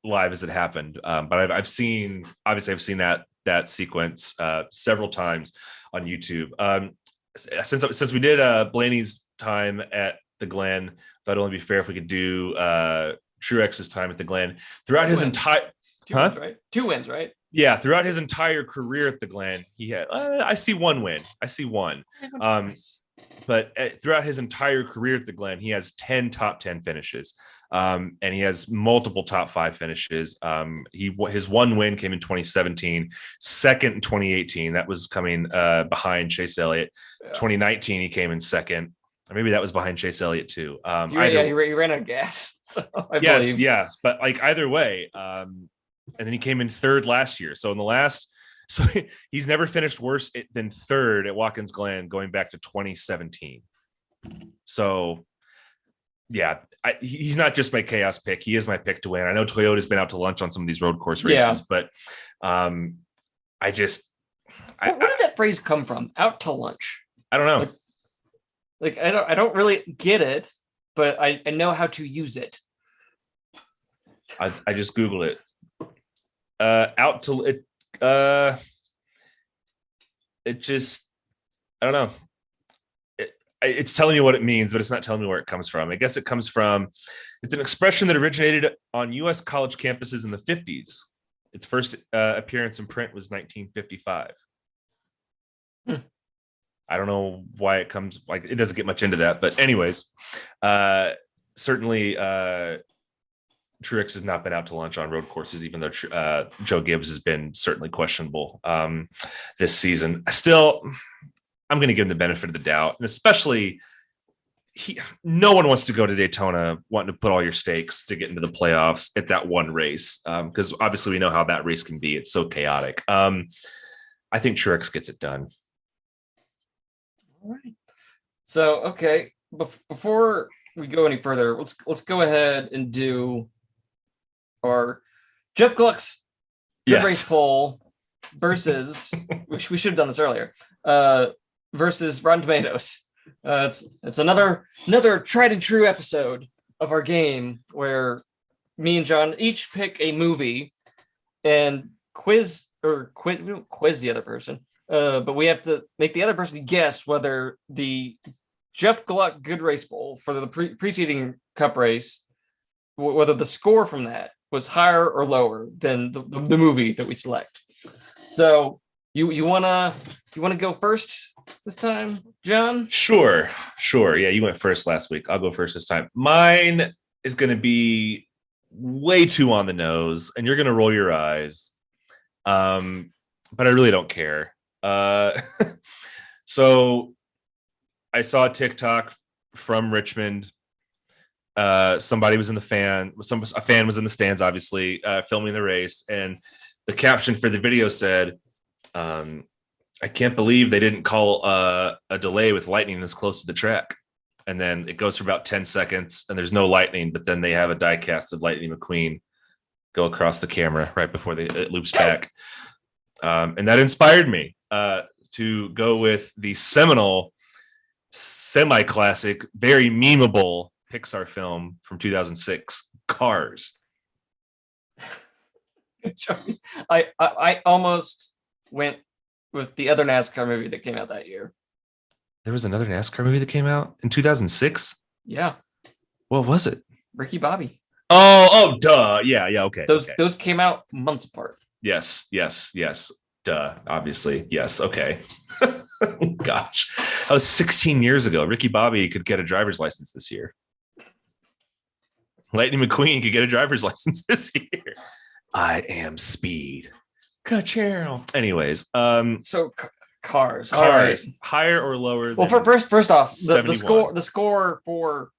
live as it happened, but I've seen that sequence several times on YouTube. Since we did Blaney's time at the Glen, that'd only be fair if we could do Truex's time at the Glen throughout his entire 2 wins, right? 2 wins, right? Yeah, throughout his entire career at the Glen, he had I see 1 win. I see 1. But throughout his entire career at the Glen, he has 10 top 10 finishes. And he has multiple top 5 finishes. His one win came in 2017, second in 2018. That was coming behind Chase Elliott. 2019, he came in second. Or maybe that was behind Chase Elliott too. He ran out of gas. So I believe. Yes, but like either way, and then he came in third last year. So he's never finished worse than third at Watkins Glen going back to 2017. So yeah, he's not just my chaos pick. He is my pick to win. I know Toyota's been out to lunch on some of these road course races, but where did that phrase come from? Out to lunch. I don't know. Like I don't really get it, but I know how to use it. I just Googled it. Out to it. It just, I don't know. It's telling you what it means, but it's not telling me where it comes from. I guess it's an expression that originated on U.S. college campuses in the 50s. Its first appearance in print was 1955. I don't know why it comes, like, it doesn't get much into that, but anyways, certainly Truex has not been out to lunch on road courses, even though Joe Gibbs has been certainly questionable this season. I'm going to give him the benefit of the doubt, and especially no one wants to go to Daytona wanting to put all your stakes to get into the playoffs at that one race, because obviously we know how that race can be. It's so chaotic. I think Truex gets it done. All right. So, okay, before we go any further, let's go ahead and do our Jeff Gluck's good race poll versus we should have done this earlier. Versus Rotten Tomatoes. It's another tried and true episode of our game where me and John each pick a movie and quiz the other person. But we have to make the other person guess whether the Jeff Gluck Good Race Bowl for the preceding Cup race, whether the score from that was higher or lower than the movie that we select. So you wanna go first this time, John? Sure. Yeah, you went first last week. I'll go first this time. Mine is going to be way too on the nose, and you're going to roll your eyes. But I really don't care. So I saw a TikTok from Richmond. Somebody was in a fan was in the stands, obviously, filming the race, and the caption for the video said, I can't believe they didn't call a delay with lightning this close to the track. And then it goes for about 10 seconds and there's no lightning, but then they have a die cast of Lightning McQueen go across the camera right before it loops back. And that inspired me to go with the seminal, semi-classic, very memeable Pixar film from 2006, Cars. Good choice. I almost went with the other NASCAR movie that came out that year. There was another NASCAR movie that came out in 2006? Yeah. What was it? Ricky Bobby. Oh, duh. Yeah, okay. Those came out months apart. Yes. Duh. Obviously. Yes. Okay. Gosh. That was 16 years ago. Ricky Bobby could get a driver's license this year. Lightning McQueen could get a driver's license this year. I am speed. Ka-chow. Anyways, so Cars, right. Higher or lower? Well, first off, the score for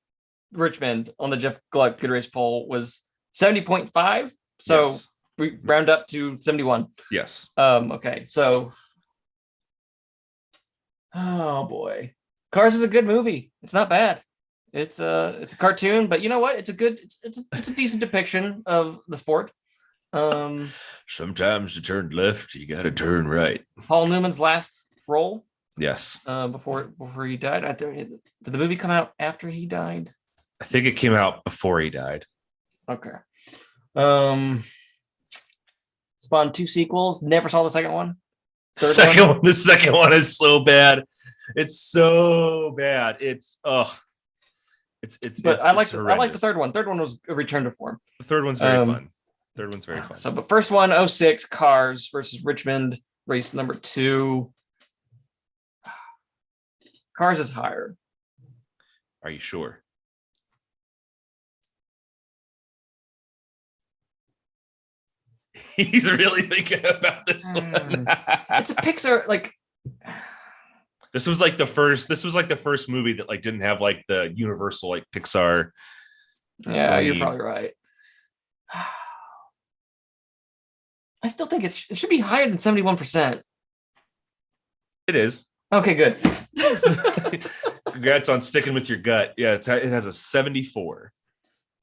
Richmond on the Jeff Gluck Good Race poll was 70.5. So yes. We round up to 71. Yes. Okay. So, oh boy, Cars is a good movie. It's not bad. It's a cartoon, but you know what? It's a decent depiction of the sport. Sometimes to turn left, you got to turn right. Paul Newman's last role. Yes. Before he died. Did the movie come out after he died? I think it came out before he died. Okay. Spawned 2 sequels. Never saw the second one. The second one is so bad. It's so bad. But I like the third one. Third one was a return to form. The third one's very fun. Third one's very fun. So, but first one, 06 Cars versus Richmond, race number 2. Cars is higher. Are you sure? He's really thinking about this one. It's a Pixar, like. This was like the first movie that like didn't have like the universal like Pixar. Yeah, you're probably right. I still think it should be higher than 71%. It is. Okay, good. Congrats on sticking with your gut. Yeah, it has a 74.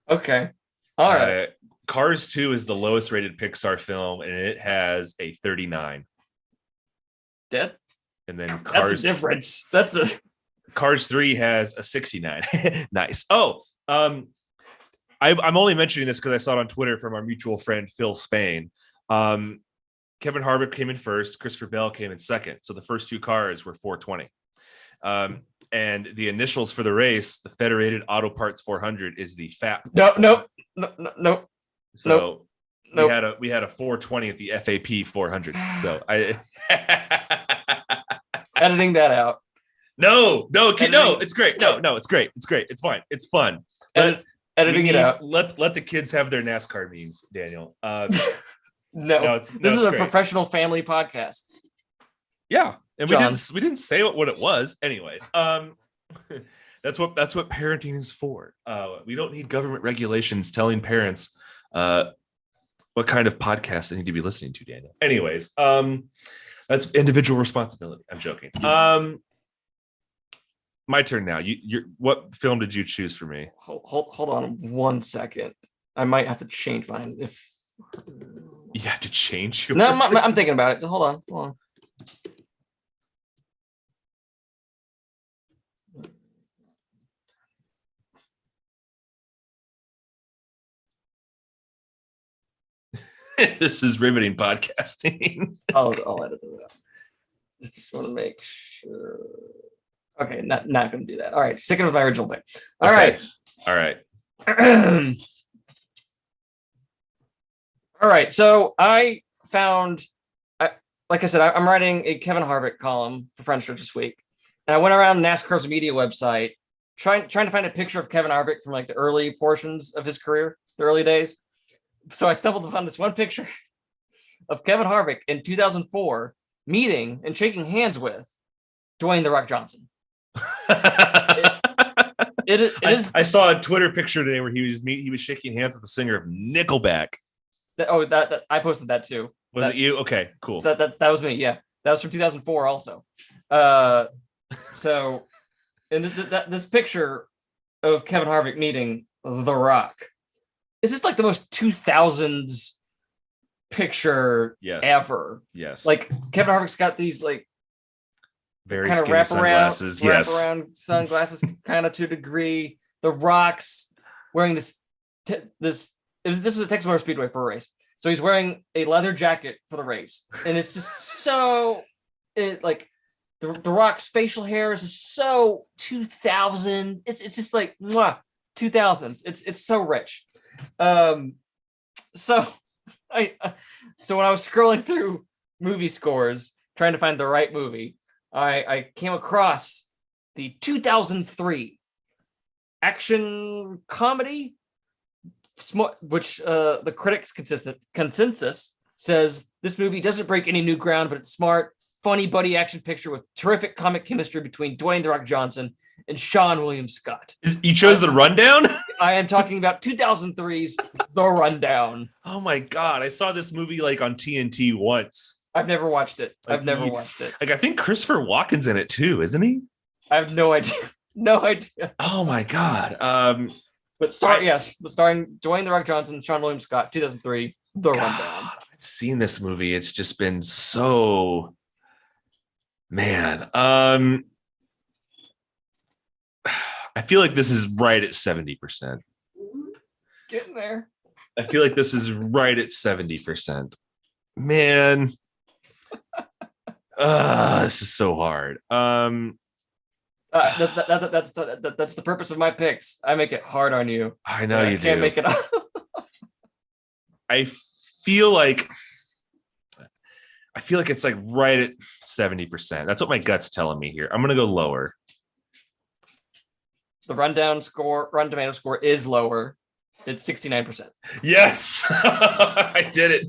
Okay. All right. Cars 2 is the lowest rated Pixar film, and it has a 39. That And then that's a difference. Cars 3 has a 69. Nice. Oh, I'm only mentioning this because I saw it on Twitter from our mutual friend Phil Spain. Kevin Harvick came in first. Christopher Bell came in second. So the first two cars were 420. And the initials for the race, the Federated Auto Parts 400, is the FAP. No. So we had a 420 at the FAP 400. So I editing that out. No, it's great. No, it's great. It's great. It's fine. It's fun. Editing it out. Let the kids have their NASCAR memes, Daniel. This is a professional family podcast. Yeah, and we didn't say what it was. Anyways, that's what parenting is for. We don't need government regulations telling parents what kind of podcast they need to be listening to, Daniel. Anyways, that's individual responsibility. I'm joking. My turn now. What film did you choose for me? Hold on 1 second. I might have to change mine. If you have to change yours? No, I'm thinking about it. Hold on. This is riveting podcasting. I'll edit it out. Just want to make sure. Okay, not going to do that. All right, sticking with my original pick. All right. All right. So I found, like I said, I'm writing a Kevin Harvick column for French Church this week, and I went around NASCAR's media website trying to find a picture of Kevin Harvick from like the early portions of his career, the early days. So I stumbled upon this one picture of Kevin Harvick in 2004 meeting and shaking hands with Dwayne "The Rock" Johnson. It is. I saw a Twitter picture today where he was shaking hands with the singer of Nickelback. That I posted that too. Was it you? Okay, cool. That was me. Yeah, that was from 2004 also. So, and this picture of Kevin Harvick meeting The Rock. Is this like the most 2000s picture ever? Yes. Like Kevin Harvick's got these like very kind of sunglasses. Wraparound sunglasses, kind of to a degree. The Rock's wearing this was a Texas Motor Speedway for a race, so he's wearing a leather jacket for the race, and it's just so like the Rock's facial hair is just so 2000. It's just like 2000s. It's so rich. So when I was scrolling through movie scores trying to find the right movie, I came across the 2003 action comedy, which the critics consensus says this movie doesn't break any new ground, but it's smart, funny buddy action picture with terrific comic chemistry between Dwayne "The Rock" Johnson and Sean William Scott. You chose The Rundown? I am talking about 2003's The Rundown. Oh my God. I saw this movie like on TNT once. I've never watched it. Like, I think Christopher Watkins in it too, isn't he? I have no idea. No idea. Oh my God. But starring Dwayne "The Rock" Johnson, Sean William Scott, 2003, The Rundown. I've seen this movie. It's just been so, man. I feel like this is right at 70%. Getting there. I feel like this is right at 70%. Man. This is so hard. That's the purpose of my picks. I make it hard on you. I know you do. Can't make it up. I feel like it's like right at 70%. That's what my gut's telling me here. I'm gonna go lower. The Rotten Tomato score is lower. It's 69%. Yes, I did it.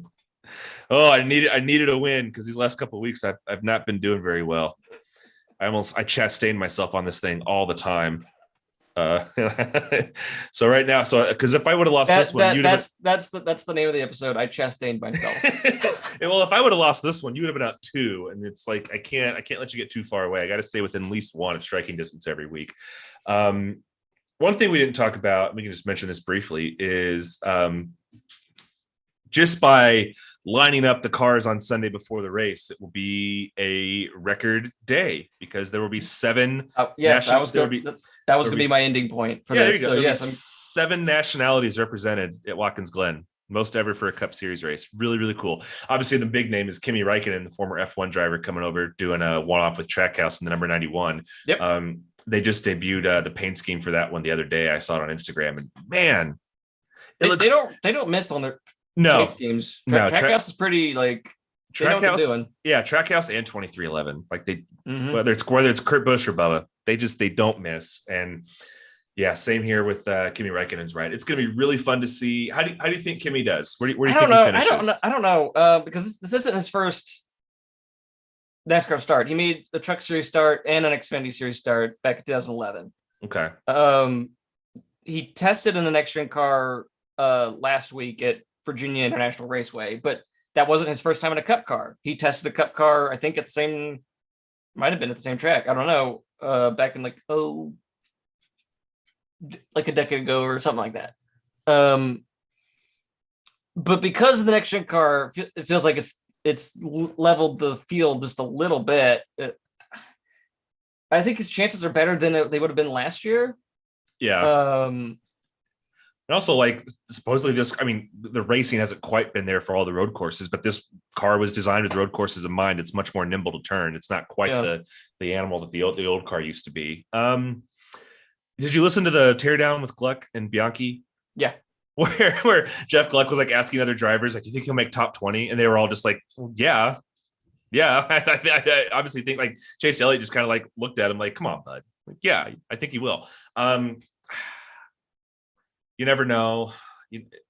Oh, I needed a win because these last couple of weeks I've not been doing very well. I chastain myself on this thing all the time. So right now, because if I would have lost this one, that's the name of the episode. I chastained myself. Well, if I would have lost this one, you would have been out 2, and it's like I can't let you get too far away. I got to stay within at least 1 of striking distance every week. One thing we didn't talk about, we can just mention this briefly, is just by lining up the cars on Sunday before the race, it will be a record day because there will be 7. Yes, that was going to be my ending point for this. So yes, 7 nationalities represented at Watkins Glen, most ever for a Cup Series race. Really, really cool. Obviously, the big name is Kimi Räikkönen, the former F1 driver, coming over doing a one-off with Trackhouse in the number 91. Yep. They just debuted the paint scheme for that one the other day. I saw it on Instagram, and man, they don't miss on their paint schemes. Trackhouse is pretty like Trackhouse. Yeah, Trackhouse and 2311. Like they, whether it's Kurt Busch or Bubba, they don't miss. And yeah, same here with Kimi Räikkönen's ride. It's going to be really fun to see. How do you think Kimi does? Where do you think he finishes? I don't know because this isn't his first NASCAR start. He made a Truck Series start and an Xfinity Series start back in 2011. Okay. He tested in the next gen car last week at Virginia International Raceway, but that wasn't his first time in a Cup car. He tested a Cup car, I think might have been at the same track. I don't know. Back in like a decade ago or something like that. But because of the next gen car, it feels like it's leveled the field just a little bit. I think his chances are better than they would have been last year. Yeah. And also, like, supposedly the racing hasn't quite been there for all the road courses, but this car was designed with road courses in mind. It's much more nimble to turn. It's not quite the animal that the old car used to be. Did you listen to the teardown with Gluck and Bianchi? Yeah. Where Jeff Gluck was like asking other drivers, like, "Do you think he'll make top 20?" And they were all just like, well, yeah. I obviously think like Chase Elliott just kind of like looked at him like, "Come on, bud." Like, yeah, I think he will. You never know,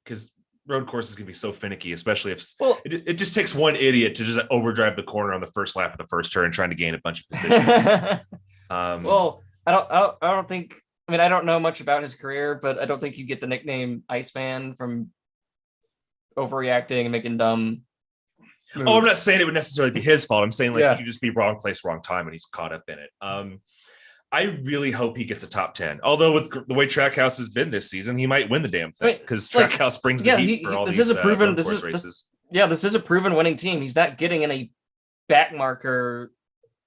because road courses can be so finicky, especially if it just takes one idiot to just overdrive the corner on the first lap of the first turn, trying to gain a bunch of positions. Well, I don't think. I mean, I don't know much about his career, but I don't think you get the nickname Iceman from overreacting and making dumb moves. Oh, I'm not saying it would necessarily be his fault. I'm saying like he could just be wrong place, wrong time, and he's caught up in it. I really hope he gets a top 10. Although with the way Trackhouse has been this season, he might win the damn thing because Trackhouse brings the heat for all these races. This is a proven winning team. He's not getting in a backmarker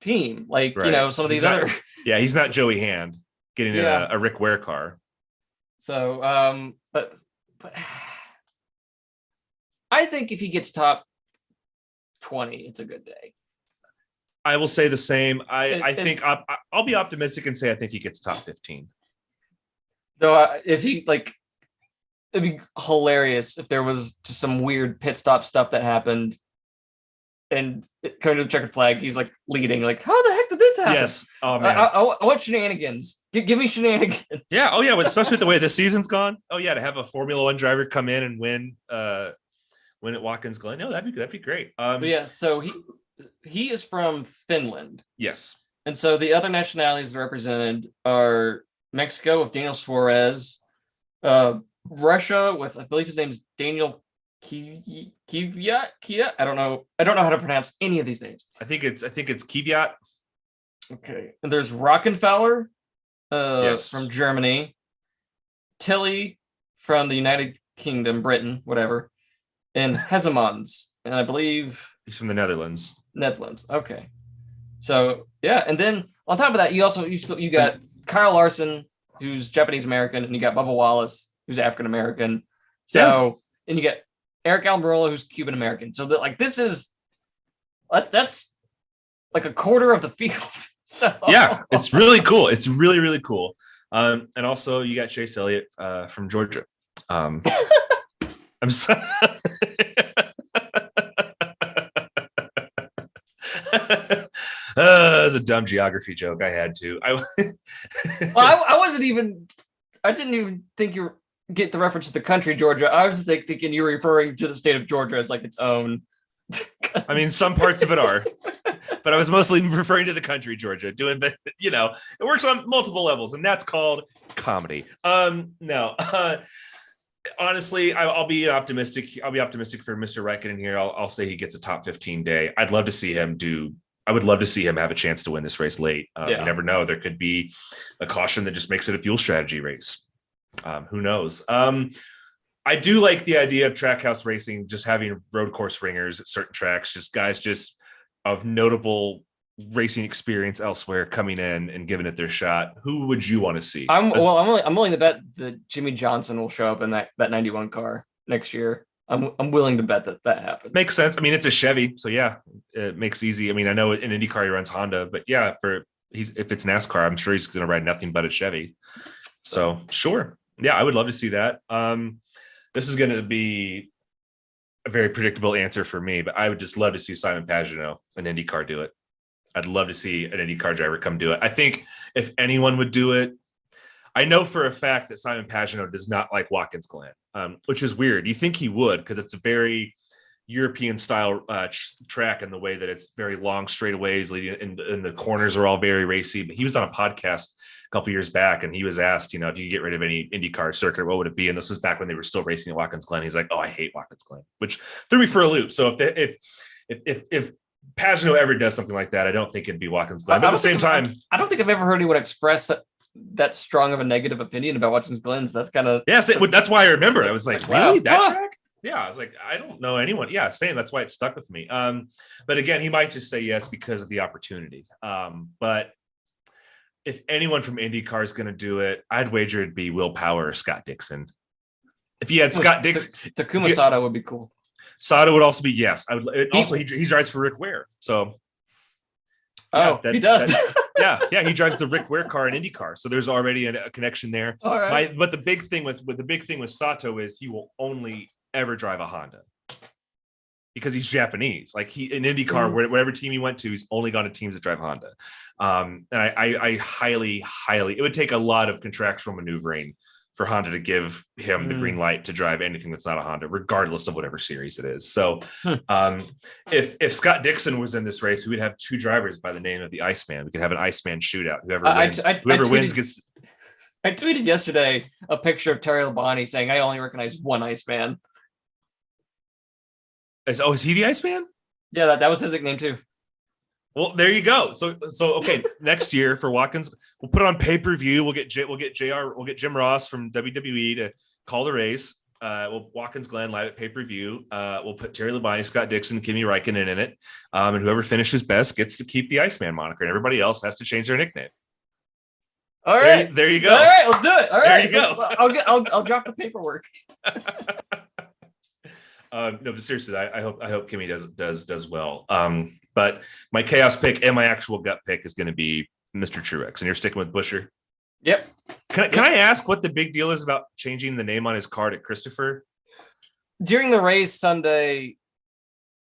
team like some of these other. Yeah, he's not Joey Hand getting in a Rick Ware car. So, but I think if he gets top 20, it's a good day. I will say the same. I think I'll be optimistic and say I think he gets top 15. Though if he it'd be hilarious if there was just some weird pit stop stuff that happened, and coming to the checkered flag, he's like leading. Like, how the heck did this happen? Yes. Oh man, I want shenanigans. Give me shenanigans. Yeah. Oh yeah. Especially with the way the season's gone. Oh yeah, to have a Formula One driver come in and win at Watkins Glen. No, that'd be great. So he is from Finland. Yes. And so the other nationalities represented are Mexico with Daniel Suarez, Russia with, I believe his name's Daniel Kvyat. I don't know how to pronounce any of these names. I think it's Kvyat. Okay. And there's Rockenfeller from Germany, Tilly from the United Kingdom, Britain, whatever, and Hezemans. And I believe he's from the Netherlands. Okay. So yeah, and then on top of that, you got Kyle Larson, who's Japanese American, and you got Bubba Wallace, who's African American. So and you get Eric Almirola, who's Cuban American. So that's like a quarter of the field. So yeah, it's really cool. It's really, really cool. And also you got Chase Elliott from Georgia. I'm sorry. That's a dumb geography joke. I had to. I didn't even think you get the reference to the country Georgia. I was just thinking you were referring to the state of Georgia as like its own I mean, some parts of it are, but I was mostly referring to the country, Georgia, doing the, it works on multiple levels, and that's called comedy. No, honestly, I'll be optimistic. I'll be optimistic for Mr. Raikkonen here. I'll say he gets a top 15 day. I would love to see him have a chance to win this race late. You never know. There could be a caution that just makes it a fuel strategy race. Who knows? I do like the idea of trackhouse racing, just having road course ringers at certain tracks, just guys just of notable racing experience elsewhere coming in and giving it their shot. Who would you want to see? I'm willing to bet that Jimmy Johnson will show up in that 91 car next year. I'm willing to bet that happens. Makes sense. I mean, it's a Chevy, so yeah, it makes easy. I mean, I know in IndyCar he runs Honda, but yeah, if it's NASCAR, I'm sure he's going to ride nothing but a Chevy. So sure, yeah, I would love to see that. This is going to be a very predictable answer for me, but I would just love to see Simon Pagenaud, an IndyCar, do it. I'd love to see an IndyCar driver come do it. I think if anyone would do it, I know for a fact that Simon Pagenaud does not like Watkins Glen, which is weird. You think he would, because it's a very European style track in the way that it's very long straightaways leading, and the corners are all very racy. But he was on a podcast a couple years back, and he was asked, if you could get rid of any IndyCar circuit, what would it be? And this was back when they were still racing at Watkins Glen. He's like, "Oh, I hate Watkins Glen," which threw me for a loop. So if Pagenaud ever does something like that, I don't think it'd be Watkins Glen. But at the same time, I don't think I've ever heard anyone express that strong of a negative opinion about Watkins Glen. So that's kind of that's why I remember it. I was like, really, that wow. track? Yeah, I was like, I don't know anyone. Yeah, same. That's why it stuck with me. But again, he might just say yes because of the opportunity. But if anyone from IndyCar is going to do it, I'd wager it'd be Will Power or Scott Dixon. If you had Scott Dixon, Takuma Sato would be cool. Sato would also be yes. I would. Also, he drives for Rick Ware, so. He does. He drives the Rick Ware car in IndyCar, so there's already a connection there. All right. But the big thing with Sato is he will only ever drive a Honda because he's Japanese. Like in IndyCar, whatever team he went to, he's only gone to teams that drive Honda. And I highly, it would take a lot of contractual maneuvering for Honda to give him the green light to drive anything that's not a Honda, regardless of whatever series it is. So if Scott Dixon was in this race, we would have two drivers by the name of the Iceman. We could have an Iceman shootout. Whoever wins gets. I tweeted yesterday a picture of Terry Labonte saying, "I only recognize one Iceman." Is he the Iceman? Yeah, that was his nickname too. Well, there you go. So okay, next year for Watkins, we'll put it on pay-per-view. We'll get Jim Ross from WWE to call the race. We'll Watkins Glen live at pay-per-view. We'll put Terry Labonte, Scott Dixon, Kimi Räikkönen in it. And whoever finishes best gets to keep the Iceman moniker, and everybody else has to change their nickname. All right. There you go. All right, let's do it. All right. There you go. I'll drop the paperwork. No, but seriously, I hope Kimi does well. But my chaos pick and my actual gut pick is going to be Mr. Truex, and you're sticking with Buescher. Yep. Can I ask what the big deal is about changing the name on his car to Christopher? During the race Sunday,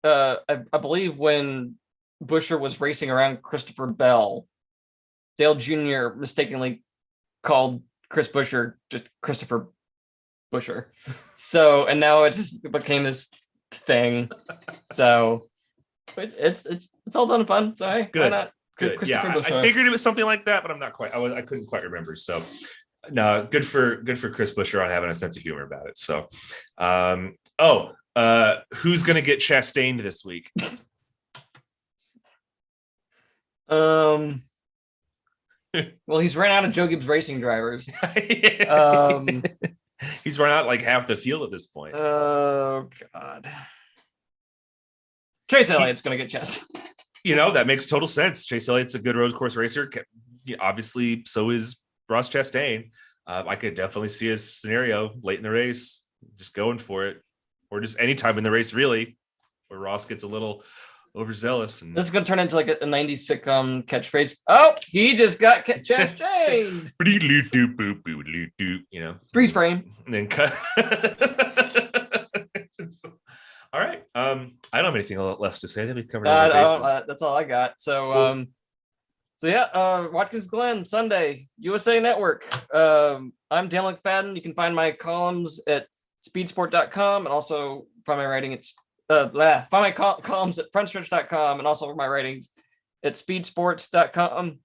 I believe when Buescher was racing around Christopher Bell, Dale Jr. mistakenly called Chris Buescher just Christopher Buescher. So, and now it just became this thing. So it's all done and fun. So hey, good. Why not? Good. Yeah, I figured it was something like that, but I'm not quite. I couldn't quite remember. So, no, good for Chris Buescher on having a sense of humor about it. So, who's gonna get Chastained this week? Well, he's ran out of Joe Gibbs Racing drivers. He's run out like half the field at this point. Oh God. Chase Elliott's gonna get chest. That makes total sense. Chase Elliott's a good road course racer. Obviously, so is Ross Chastain. I could definitely see a scenario late in the race, just going for it, or just any time in the race, really, where Ross gets a little overzealous. And this is going to turn into like a 90s sitcom catchphrase. Oh, he just got Chastain. Freeze frame. And then cut. All right. I don't have anything left to say. That we covered all the bases. That's all I got. So, cool. Watkins Glen Sunday, USA Network. I'm Dan McFadden. You can find my columns at speedsport.com and also find my writing at find my columns at frontstretch.com and also my writings at speedsports.com.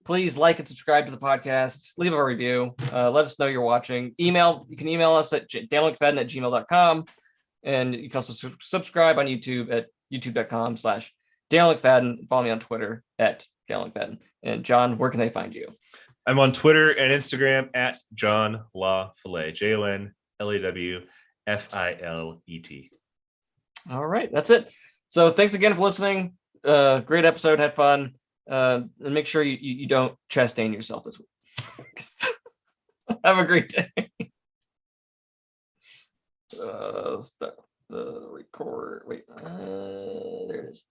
Please like and subscribe to the podcast. Leave a review. Let us know you're watching. You can email us at danmcfadden@gmail.com. And you can also subscribe on YouTube at youtube.com/DanielMcFadden. Follow me on Twitter at DanielMcFadden. And John, where can they find you? I'm on Twitter and Instagram at John LaFilet, JONLAWFILET. All right, that's it. So thanks again for listening. Great episode, had fun. And make sure you don't Chastain yourself this week. Have a great day. Stop the record. Wait, there it is.